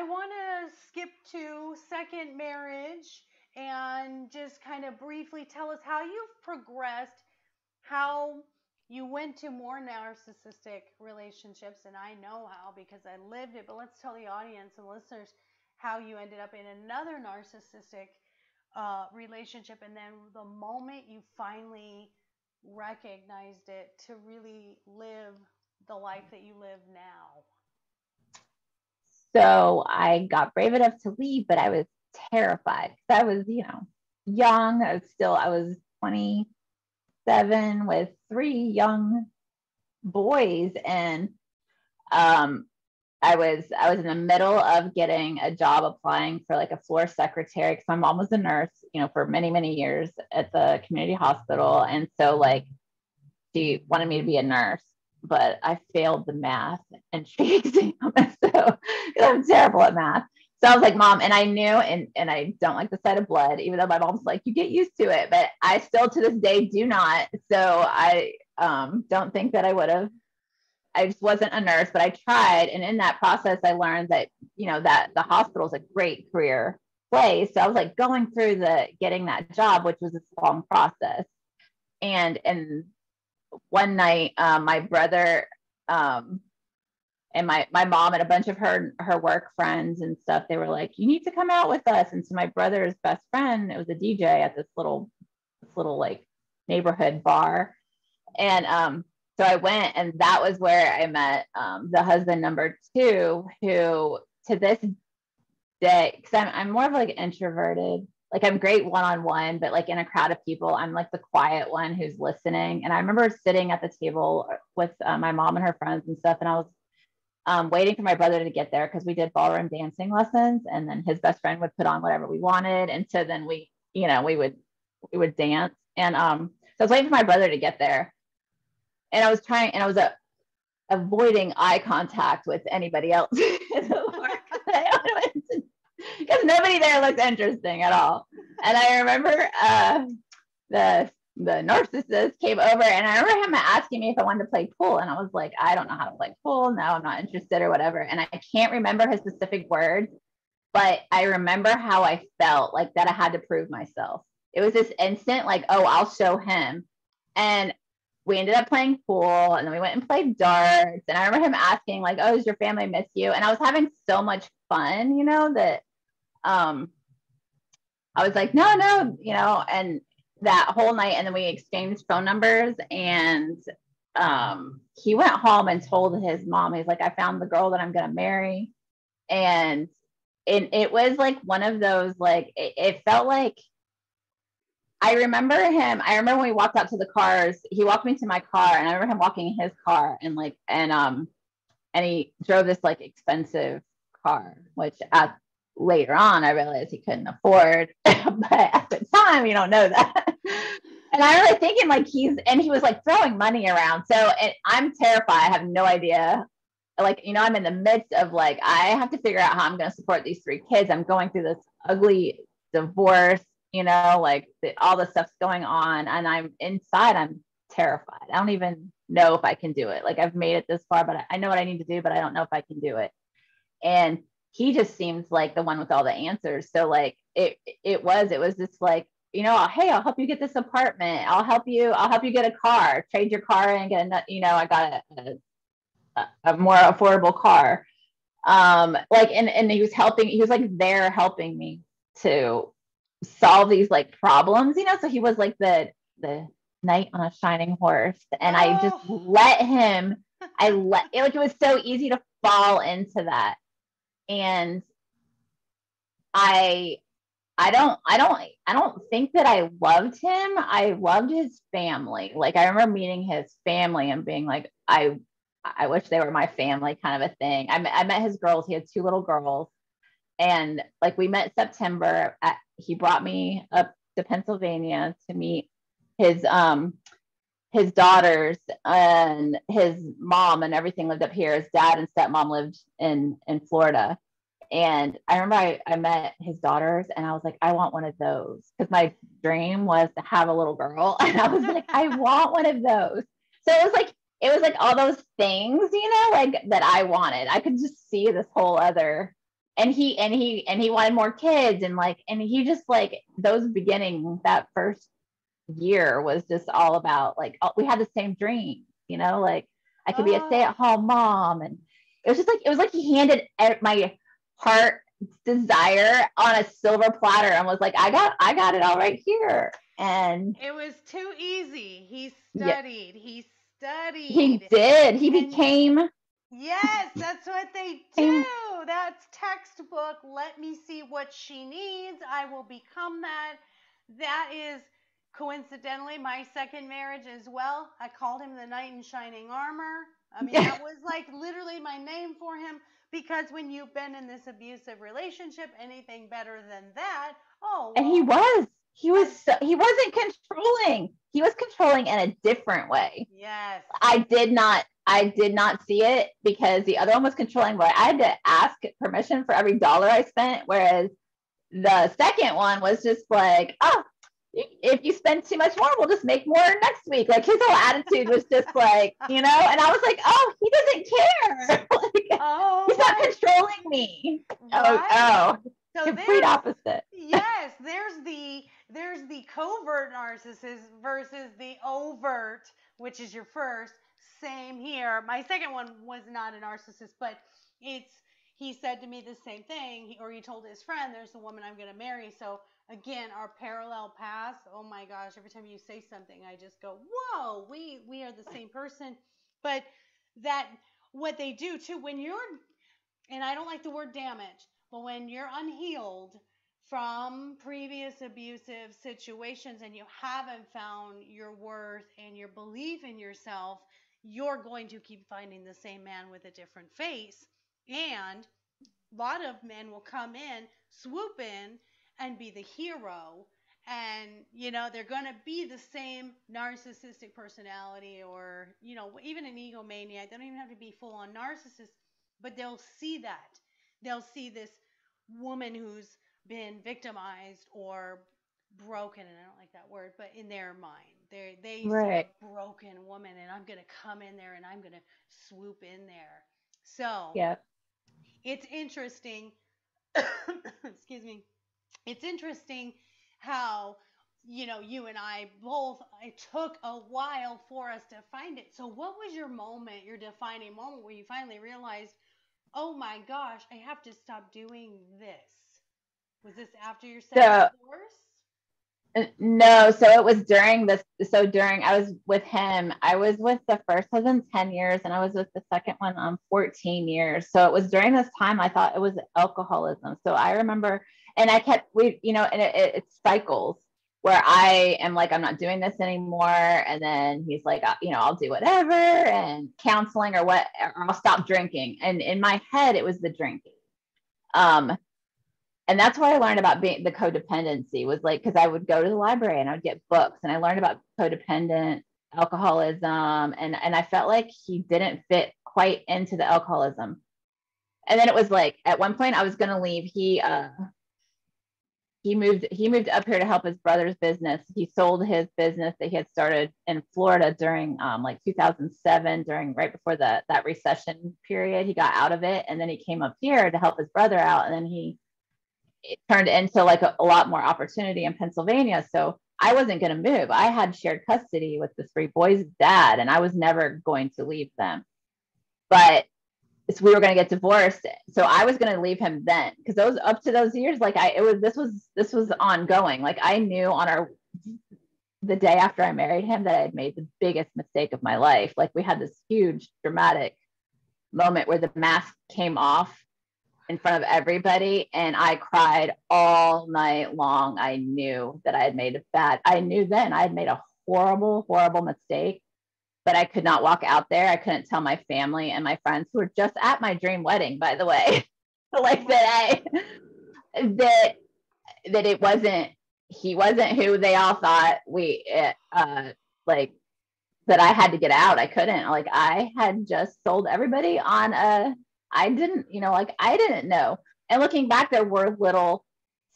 wanna skip to second marriage and just kind of briefly tell us how you've progressed, how you went to more narcissistic relationships, and I know how because I lived it, but let's tell the audience and listeners how you ended up in another narcissistic relationship, and then the moment you finally recognized it to really live the life that you live now. So I got brave enough to leave, but I was terrified because I was, young. I was 27 with 3 young boys. And I was in the middle of getting a job applying for like a floor secretary because my mom was a nurse, for many, many years at the community hospital. And so like she wanted me to be a nurse, but I failed the math entry exam. So I'm terrible at math. So I was like, Mom, and I knew, and I don't like the sight of blood, even though my mom's like, you get used to it, but I still to this day do not. So I don't think that I would have. I just wasn't a nurse, but I tried. And in that process, I learned that, that the hospital is a great career place. So I was like going through getting that job, which was a long process. And one night, my brother, and my mom and a bunch of her work friends and stuff, they were like, you need to come out with us. And so my brother's best friend, it was a DJ at this little like neighborhood bar. And so I went, and that was where I met the husband number 2, who to this day, because I'm more of like introverted. Like I'm great one-on-one, but like in a crowd of people, I'm like the quiet one who's listening. And I remember sitting at the table with my mom and her friends and stuff, and I was waiting for my brother to get there because we did ballroom dancing lessons, and then his best friend would put on whatever we wanted, and so then we would dance. And so I was waiting for my brother to get there, and I was avoiding eye contact with anybody else because nobody there looked interesting at all. And I remember the narcissist came over, and I remember him asking me if I wanted to play pool, and I was like, I don't know how to play pool. No, I'm not interested or whatever. And I can't remember his specific words, but I remember how I felt like that I had to prove myself. It was this instant like, oh, I'll show him. And we ended up playing pool, and then we went and played darts. And I remember him asking like, oh, does your family miss you? And I was having so much fun, that I was like, no, and that whole night. And then we exchanged phone numbers, and he went home and told his mom, he's like, I found the girl that I'm going to marry. And it was like one of those, like, it felt like, I remember when we walked out to the cars, he walked me to my car, and I remember him walking in his car, and he drove this like expensive car, which later on I realized he couldn't afford, but at the time you don't know that. And I remember thinking like he was like throwing money around. So I'm terrified. I have no idea. Like, I'm in the midst of like, I have to figure out how I'm going to support these 3 kids. I'm going through this ugly divorce, like all the stuff's going on, and I'm terrified. I don't even know if I can do it. Like I've made it this far, but I know what I need to do, but I don't know if I can do it. And he just seems like the one with all the answers. So like, it was just like, you know, hey, I'll help you get this apartment. I'll help you get a car, trade your car and get a, you know, I got a more affordable car. Like, and he was like there helping me to solve these like problems, you know. So he was like the knight on a shining horse. And I just let him, like, it was so easy to fall into that. And I don't think that I loved him. I loved his family. Like, I remember meeting his family and being like, I wish they were my family, kind of a thing. I met his girls. He had 2 little girls, and like, we met September. He brought me up to Pennsylvania to meet his daughters, and his mom and everything lived up here. His dad and stepmom lived in Florida. And I remember I met his daughters and I was like, I want one of those, because my dream was to have a little girl. And I was like, I want one of those. So it was like all those things, you know, like that I wanted. I could just see this whole other, and he wanted more kids, and like, and he just, like, those beginning, that first year was just all about, like, we had the same dream, you know, like I could be a stay-at-home mom. And it was like he handed my heart desire on a silver platter and was like, I got it all right here. And it was too easy. He studied. Yeah. He did. He became. Yes, that's what they do. That's textbook. Let me see what she needs. I will become that. That is coincidentally my second marriage as well. I called him the knight in shining armor. I mean, that was like literally my name for him, because when you've been in this abusive relationship, anything better than that? Oh, well, and he wasn't controlling. He was controlling in a different way. Yes. I did not see it, because the other one was controlling, but I had to ask permission for every dollar I spent, whereas the second one was just like, oh, if you spend too much more, we'll just make more next week. Like, his whole attitude was just like, you know, and I was like, oh, he doesn't care. Like, he's not controlling me. Right? So complete opposite. Yes, there's the covert narcissist versus the overt, which is your first. Same here. My second one was not a narcissist, but he said to me the same thing, or he told his friend, there's the woman I'm going to marry. So again, our parallel paths. Oh my gosh, every time you say something, I just go, whoa, we are the same person. But that, what they do too, when you're, and I don't like the word damage, but when you're unhealed from previous abusive situations and you haven't found your worth and your belief in yourself, you're going to keep finding the same man with a different face. And a lot of men will come in, swoop in, and be the hero. And, you know, they're going to be the same narcissistic personality, or, you know, even an egomaniac. They don't even have to be full on narcissist, but they'll see that. They'll see this woman who's been victimized or broken, and I don't like that word, but in their mind, they right. see a broken woman, and I'm going to come in there and I'm going to swoop in there. So yeah, it's interesting. Excuse me. It's interesting how, you know, you and I both, it took a while for us to find it. So what was your moment, your defining moment, where you finally realized, oh my gosh, I have to stop doing this? Was this after your second divorce? No, so it was during this. So I was with him. I was with the first husband 10 years, and I was with the second one 14 years. So it was during this time I thought it was alcoholism. So I remember, and I kept, you know, and it cycles where I am like, I'm not doing this anymore. And then he's like, you know, I'll do whatever, and counseling or I'll stop drinking. And in my head, it was the drinking. And that's where I learned about being the codependency, was like, because I would go to the library and I would get books, and I learned about codependent alcoholism, and I felt like he didn't fit quite into the alcoholism. And then it was like, at one point I was going to leave. He moved up here to help his brother's business. He sold his business that he had started in Florida during like 2007, right before that recession period. He got out of it, and then he came up here to help his brother out, and then it turned into like a lot more opportunity in Pennsylvania. So I wasn't going to move. I had shared custody with the three boys' dad, and I was never going to leave them. But so we were going to get divorced. So I was going to leave him then, because those up to those years, like this was ongoing. Like I knew on the day after I married him that I had made the biggest mistake of my life. Like we had this huge dramatic moment where the mask came off in front of everybody, and I cried all night long. I knew that I knew then I had made a horrible, horrible mistake, but I could not walk out there. I couldn't tell my family and my friends, who were just at my dream wedding, by the way, like that it wasn't, he wasn't who they all thought like that I had to get out. I couldn't, like, I had just sold everybody on I didn't know. And looking back, there were little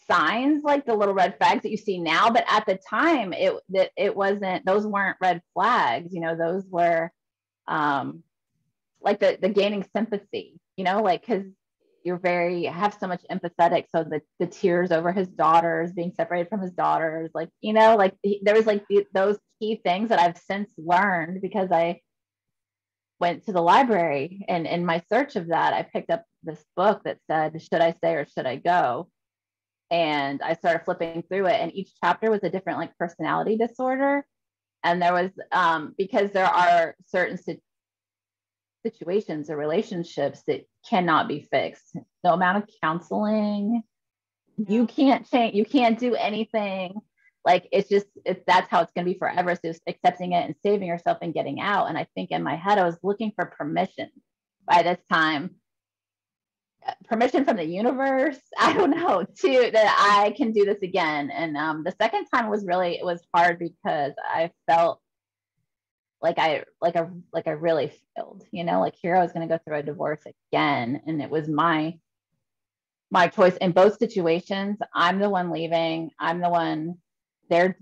signs, like the little red flags that you see now, but at the time it wasn't, those weren't red flags, those were like the gaining sympathy, like, because have so much empathetic. So the tears over his daughters, being separated from his daughters, like, like there was like those key things that I've since learned, because I went to the library, and in my search of that, I picked up this book that said, should I stay or should I go? And I started flipping through it, and each chapter was a different like personality disorder. And there was because there are certain situations or relationships that cannot be fixed. No amount of counseling, you can't change, you can't do anything. Like that's how it's going to be forever. So just accepting it and saving yourself and getting out. And I think in my head, I was looking for permission by this time, permission from the universe, I don't know, that I can do this again. And the second time it was hard, because I felt like I really failed, like here I was going to go through a divorce again, and it was my choice in both situations. I'm the one leaving. I'm the one, they're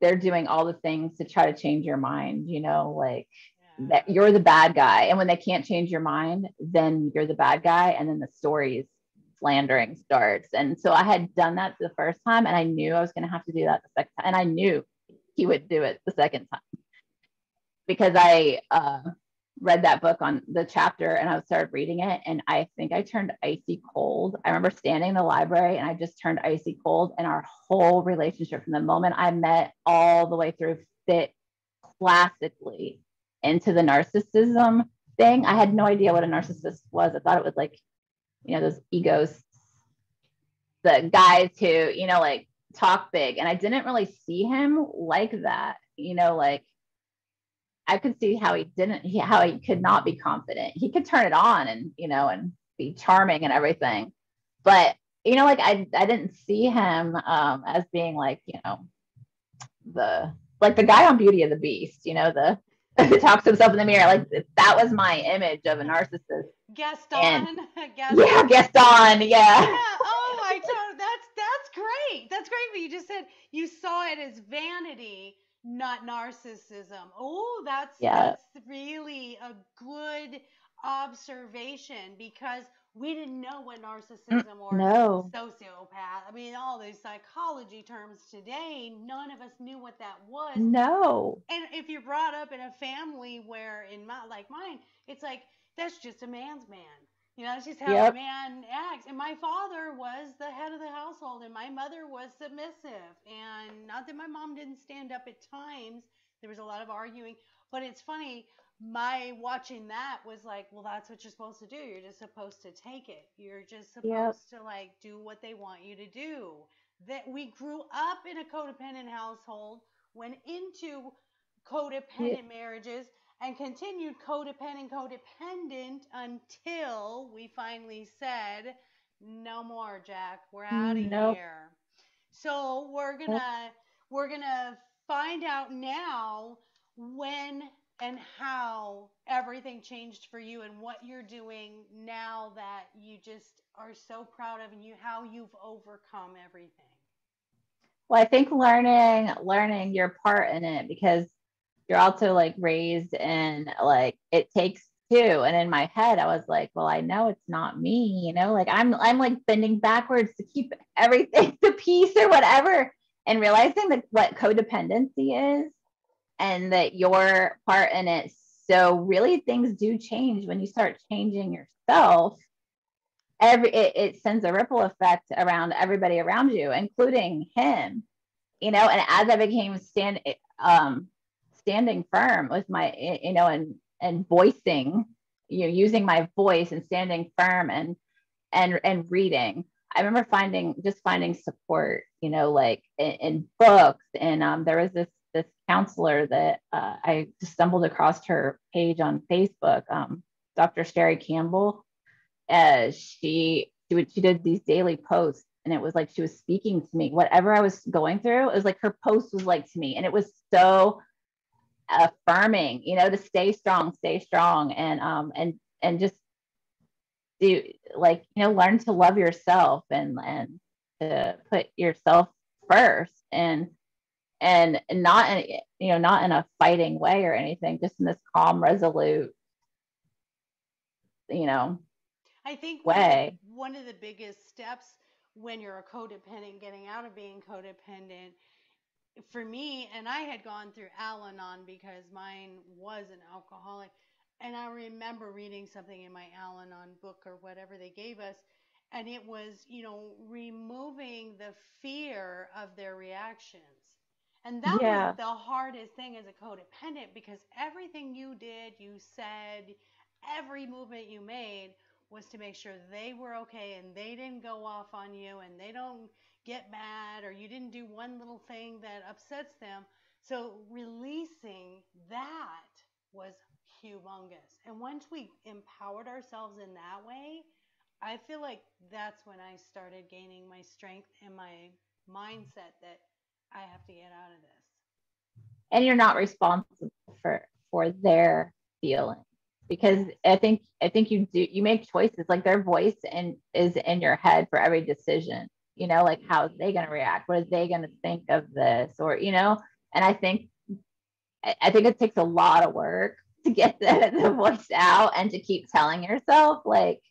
doing all the things to try to change your mind, like that you're the bad guy. And when they can't change your mind, then you're the bad guy. And then the story's slandering starts. And so I had done that the first time, and I knew I was going to have to do that the second time. And I knew he would do it the second time, because I read that book on the chapter, and I started reading it, and I think I turned icy cold. I remember standing in the library, and I just turned icy cold, and our whole relationship from the moment I met all the way through fit classically into the narcissism thing. I had no idea what a narcissist was. I thought it was like, those egos, the guys who, like talk big. And I didn't really see him like that, like I could see how he could not be confident. He could turn it on and, and be charming and everything. But, like I didn't see him as being like, the guy on Beauty and the Beast, who talks to himself in the mirror. Like that was my image of a narcissist. Gaston. Yeah, Gaston. Yeah. Oh, I told that's great. That's great. But you just said you saw it as vanity, not narcissism. Oh, that's really a good observation, because we didn't know what narcissism or sociopath. I mean, all these psychology terms today, none of us knew what that was. No. And if you're brought up in a family where, like mine, it's like that's just a man's man. That's just how a man acts. And my father was the head of the household, and my mother was submissive. And not that my mom didn't stand up at times. There was a lot of arguing. But it's funny, my watching that was like, well, that's what you're supposed to do. You're just supposed to take it. You're just supposed to like do what they want you to do. That we grew up in a codependent household, went into codependent marriages, and continued codependent until we finally said, no more, Jack. We're out of here. So we're gonna find out now when and how everything changed for you, and what you're doing now that you just are so proud of, and how you've overcome everything. Well, I think learning your part in it, because you're also like raised in like it takes too. And in my head, I was like, well, I know it's not me, like I'm like bending backwards to keep everything the peace or whatever. And realizing that what codependency is and that your part in it. So really things do change when you start changing yourself. It sends a ripple effect around everybody around you, including him, and as I became standing firm with my, and voicing, using my voice and standing firm and reading. I remember finding support, like in books. And there was this counselor that I just stumbled across her page on Facebook, Dr. Sherry Campbell. She did these daily posts, and it was like she was speaking to me. Whatever I was going through, it was like her post was like to me, and it was so affirming, to stay strong, and just do, like, learn to love yourself and to put yourself first, and not not in a fighting way or anything, just in this calm, resolute, I think way. one of the biggest steps when you're a codependent, getting out of being codependent, for me, and I had gone through Al-Anon because mine was an alcoholic. And I remember reading something in my Al-Anon book or whatever they gave us, and it was, removing the fear of their reactions. And that was Yeah. the hardest thing as a codependent, because everything you did, you said, every movement you made was to make sure they were okay and they didn't go off on you and they don't get mad, or you didn't do one little thing that upsets them. So releasing that was humongous. And once we empowered ourselves in that way, I feel like that's when I started gaining my strength and my mindset that I have to get out of this. And you're not responsible for their feelings, because I think you make choices, like their voice and is in your head for every decision, like how are they going to react, what are they going to think of this, or and I think it takes a lot of work to get the voice out and to keep telling yourself, like,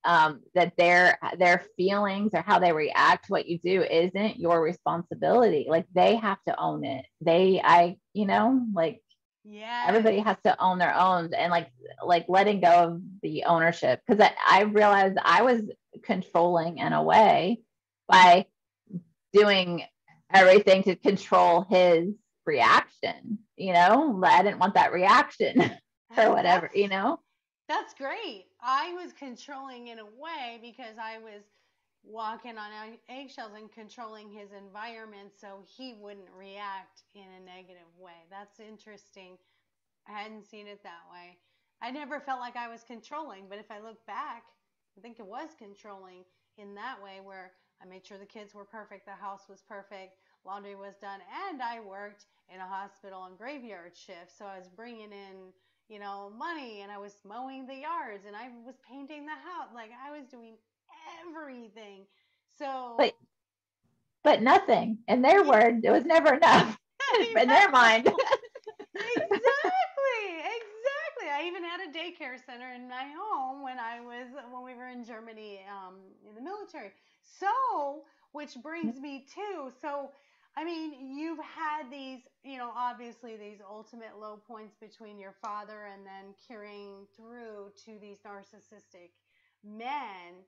that their feelings or how they react to what you do isn't your responsibility. Like, they have to own it. Like, Yes. everybody has to own their own, and like letting go of the ownership, because I realized I was controlling in a way by doing everything to control his reaction. I didn't want that reaction or whatever. That's great. I was controlling in a way because I was walking on eggshells and controlling his environment so he wouldn't react in a negative way. That's interesting. I hadn't seen it that way. I never felt like I was controlling, but if I look back, I think it was controlling in that way, where I made sure the kids were perfect, the house was perfect, laundry was done, and I worked in a hospital on graveyard shift. So I was bringing in, money, and I was mowing the yards, and I was painting the house. Like, I was doing everything. So, but nothing. In their yeah, word, it was never enough. I In their mind. know. Exactly, exactly. I even had a daycare center in my home when we were in Germany, in the military. So, which brings me to, so I mean, you've had these, obviously these ultimate low points between your father and then carrying through to these narcissistic men.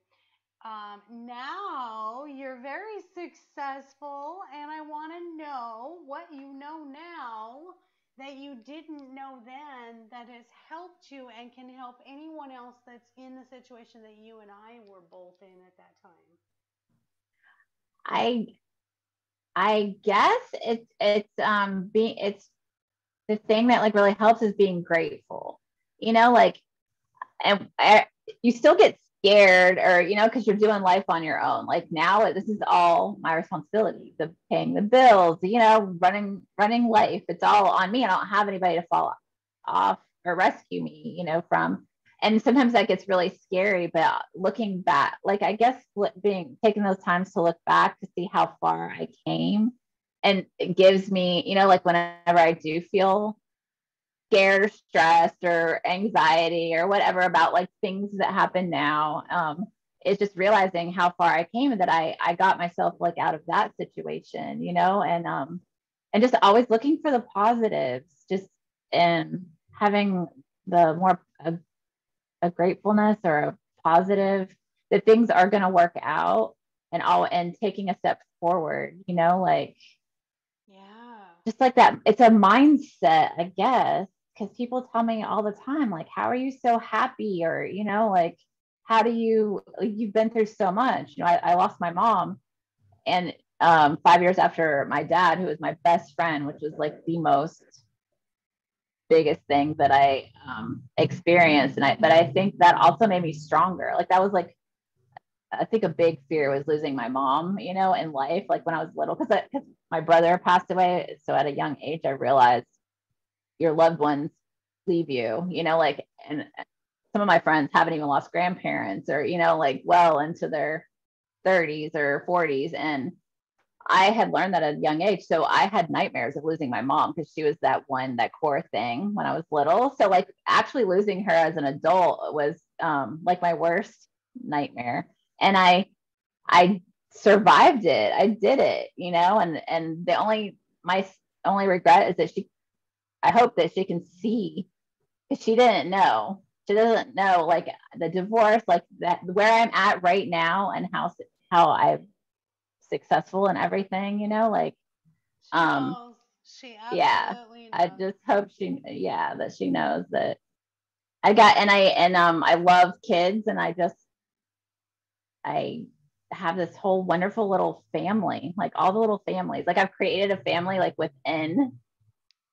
Now you're very successful, and I want to know what you know now that you didn't know then, that has helped you and can help anyone else that's in the situation that you and I were both in at that time. I I guess it's the thing that like really helps is being grateful. Like, and you still get scared, or because you're doing life on your own. Like, now this is all my responsibility, the paying the bills, running life. It's all on me. I don't have anybody to fall off or rescue me, from. And sometimes that gets really scary, but looking back, like, I guess taking those times to look back to see how far I came, and it gives me, like, whenever I do feel scared or stressed or anxiety or whatever about like things that happen now. It's just realizing how far I came and that I got myself like out of that situation, and just always looking for the positives, just and having the more a gratefulness or a positive that things are going to work out and taking a step forward, like Yeah. just like that. It's a mindset, I guess, because people tell me all the time, like, how are you so happy? Or, like, how do you've been through so much. I lost my mom, and 5 years after my dad, who was my best friend, which was like the most biggest thing that I experienced. But I think that also made me stronger. Like, that was like, I think a big fear was losing my mom, in life, like when I was little, because my brother passed away. So at a young age, I realized your loved ones leave you, like, and some of my friends haven't even lost grandparents or, like well into their 30s or 40s. And I had learned that at a young age. So I had nightmares of losing my mom because she was that core thing when I was little. So like actually losing her as an adult was like my worst nightmare. And I survived it. I did it, and my only regret is that I hope that she can see, because she didn't know. She doesn't know like the divorce, like that, where I'm at right now, and how I'm successful and everything, like, She um, knows. She yeah, absolutely I knows. just hope that she knows that I love kids, and I have this whole wonderful little family, like all the little families. Like I've created a family like within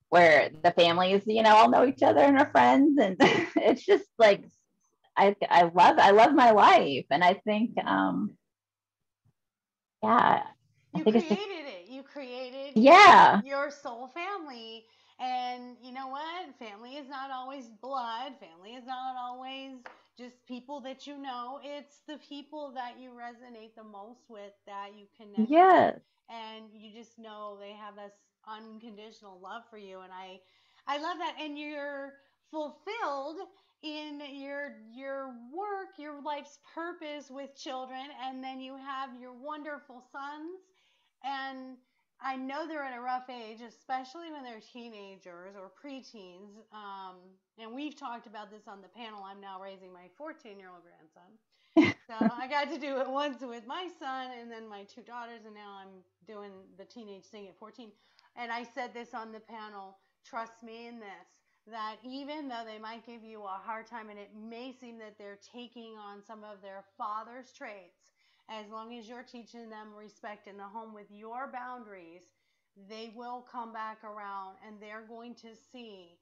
where the families, all know each other and are friends. And it's just like I love my life. And I think yeah, I You think it's just created it. You created yeah. your soul family. And you know what? Family is not always blood. Family is not always just people that you know. It's the people that you resonate the most with, that you connect with. Yes. And you just know they have this unconditional love for you. And I love that. And you're fulfilled in your work, your life's purpose with children, and then you have your wonderful sons. And I know they're at a rough age, especially when they're teenagers or preteens. And we've talked about this on the panel. I'm now raising my 14-year-old grandson. So I got to do it once with my son and then my two daughters, and now I'm doing the teenage thing at 14. And I said this on the panel, trust me in this, that even though they might give you a hard time and it may seem that they're taking on some of their father's traits, as long as you're teaching them respect in the home with your boundaries, they will come back around and they're going to see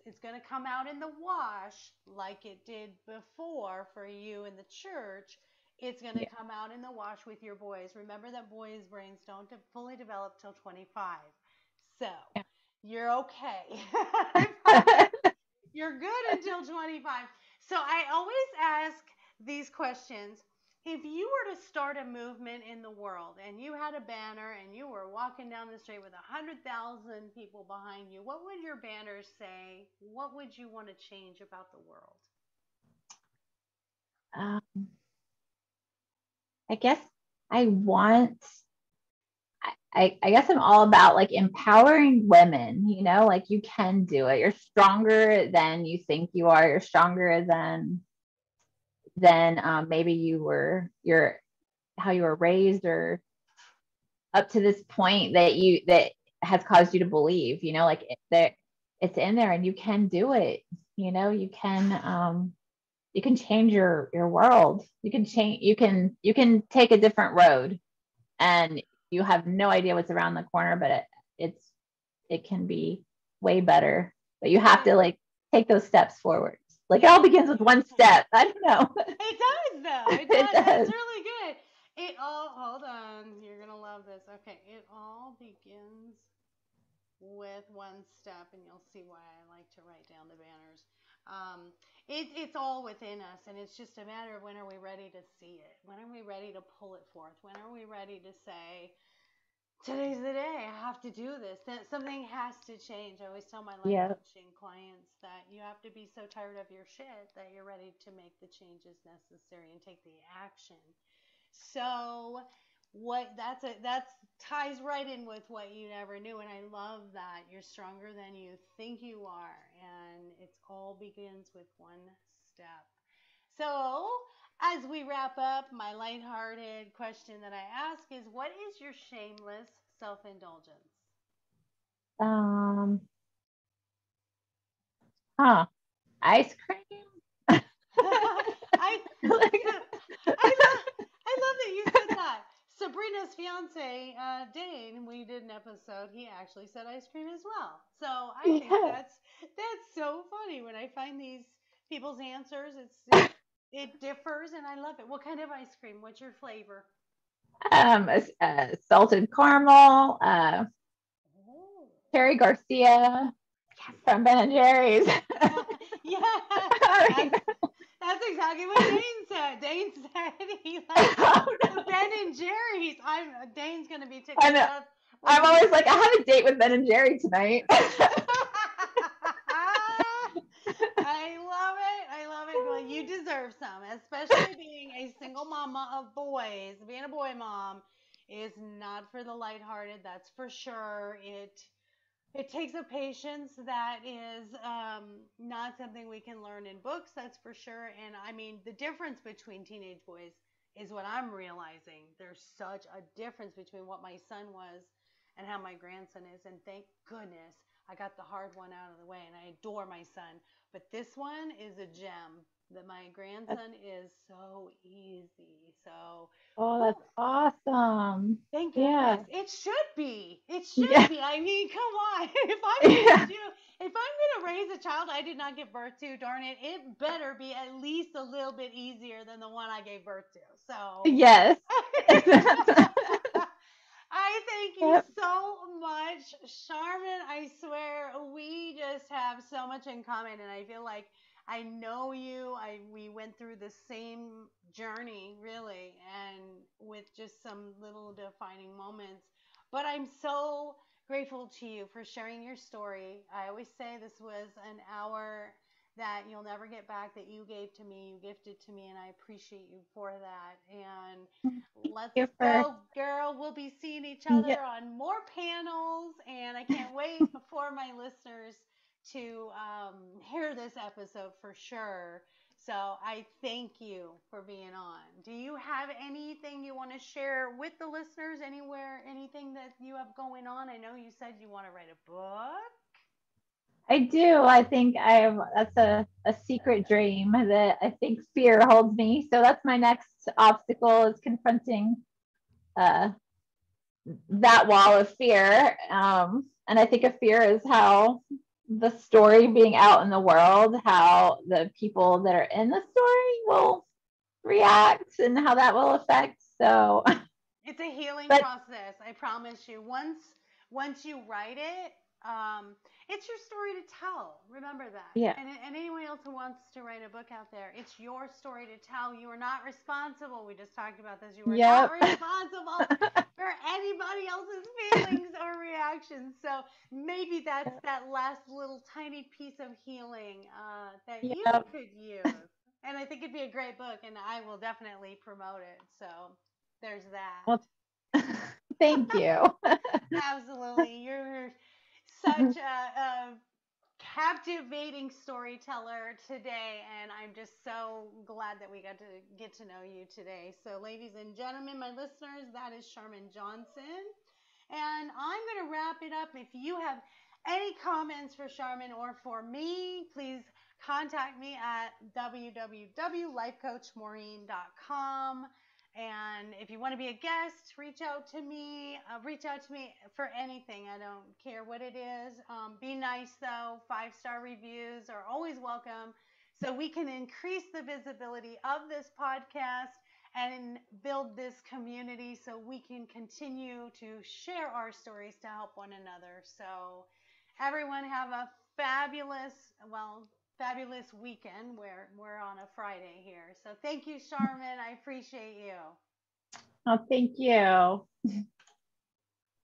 it's going to come out in the wash like it did before for you in the church. It's going to Yeah. come out in the wash with your boys. Remember that boys' brains don't fully develop till 25. So you're okay. I promise. You're good until 25. So I always ask these questions. If you were to start a movement in the world and you had a banner and you were walking down the street with 100,000 people behind you, what would your banners say? What would you want to change about the world? um, I guess I want I guess I'm all about like empowering women, like you can do it. You're stronger than you think you are. You're stronger than maybe you're how you were raised, or up to this point that has caused you to believe, like that it's in there and you can do it. You can change your world. You can take a different road, and you have no idea what's around the corner, but it can be way better. But you have to It, like take those steps forward. Like it all it, begins with one step. I don't know. it does though. It It does. That's does. really good. It all, hold on. You're going to love this. Okay. It all begins with one step, and you'll see why I like to write down the banners. It's all within us, and it's just a matter of when are we ready to see it? When are we ready to pull it forth? When are we ready to say, today's the day. I have to do this. That something has to change. I always tell my life Yeah. coaching clients that you have to be so tired of your shit that you're ready to make the changes necessary and take the action. So what that's ties right in with what you never knew, and I love that you're stronger than you think you are, and it's all begins with one step. So as we wrap up, my lighthearted question that I ask is, what is your shameless self-indulgence? Um, huh. Ice cream. I I love that you said that. Sabrina's fiance, Dane, we did an episode. He actually said ice cream as well. So I think Yeah. that's so funny when I find these people's answers. It differs, and I love it. What kind of ice cream? What's your flavor? Salted caramel, Oh, Cherry Garcia yes. from Ben and Jerry's. Yeah, I that's mean, that's exactly what Dane said. Dane said he likes oh, the no. Ben and Jerry's. Dane's gonna be I tickled to know. death when I'm he. always like, I have a date with Ben and Jerry tonight. I love it. I love it. Well, you deserve some, especially being a single mama of boys. Being a boy mom is not for the lighthearted. That's for sure. It takes a patience that is not something we can learn in books, that's for sure. And I mean, the difference between teenage boys is what I'm realizing. There's such a difference between what my son was and how my grandson is. And thank goodness I got the hard one out of the way. And I adore my son. But this one is a gem. That my grandson is so easy. So, Oh, whew, that's awesome. thank Yeah. goodness. It should be. It should Yeah. be. I mean, come on. Yeah. If I'm gonna raise a child I did not give birth to, darn it, it better be at least a little bit easier than the one I gave birth to. So Yes. I thank you Yep. so much, Charmin. I swear we just have so much in common, and I feel like I know you. We went through the same journey, really, and with just some little defining moments. But I'm so grateful to you for sharing your story. I always say this was an hour that you'll never get back that you gave to me, you gifted to me, and I appreciate you for that. And Thank let's you for, go, girl. We'll be seeing each yeah. other on more panels, and I can't wait for my listeners to hear this episode for sure. So I thank you for being on. Do you have anything you want to share with the listeners? Anywhere, anything that you have going on? I know you said you want to write a book. I do. I think that's a secret dream that I think fear holds me. So that's my next obstacle is confronting uh, that wall of fear. And I think a fear is how the story being out in the world, how the people that are in the story will react and how that will affect. So, It's a healing but process. I promise you. Once you write it, it's your story to tell. Remember that. yeah, And anyone else who wants to write a book out there, it's your story to tell. You are not responsible. We just talked about this. You are not yep, responsible for anybody else's feelings or reactions. So maybe that's that last little tiny piece of healing that you yep. could use. And I think it'd be a great book, and I will definitely promote it. So there's that. Well, thank you. Absolutely. You're such a captivating storyteller today, and I'm just so glad that we got to get to know you today. So, ladies and gentlemen, my listeners, that is Sharmon Johnson. And I'm going to wrap it up. If you have any comments for Sharmon or for me, please contact me at www.lifecoachmaureen.com. And if you want to be a guest, reach out to me for anything. I don't care what it is. Be nice though. 5-star reviews are always welcome. So we can increase the visibility of this podcast and build this community so we can continue to share our stories to help one another. So everyone have a fabulous weekend where we're on a Friday here. So thank you, Charmin. I appreciate you. Oh, thank you.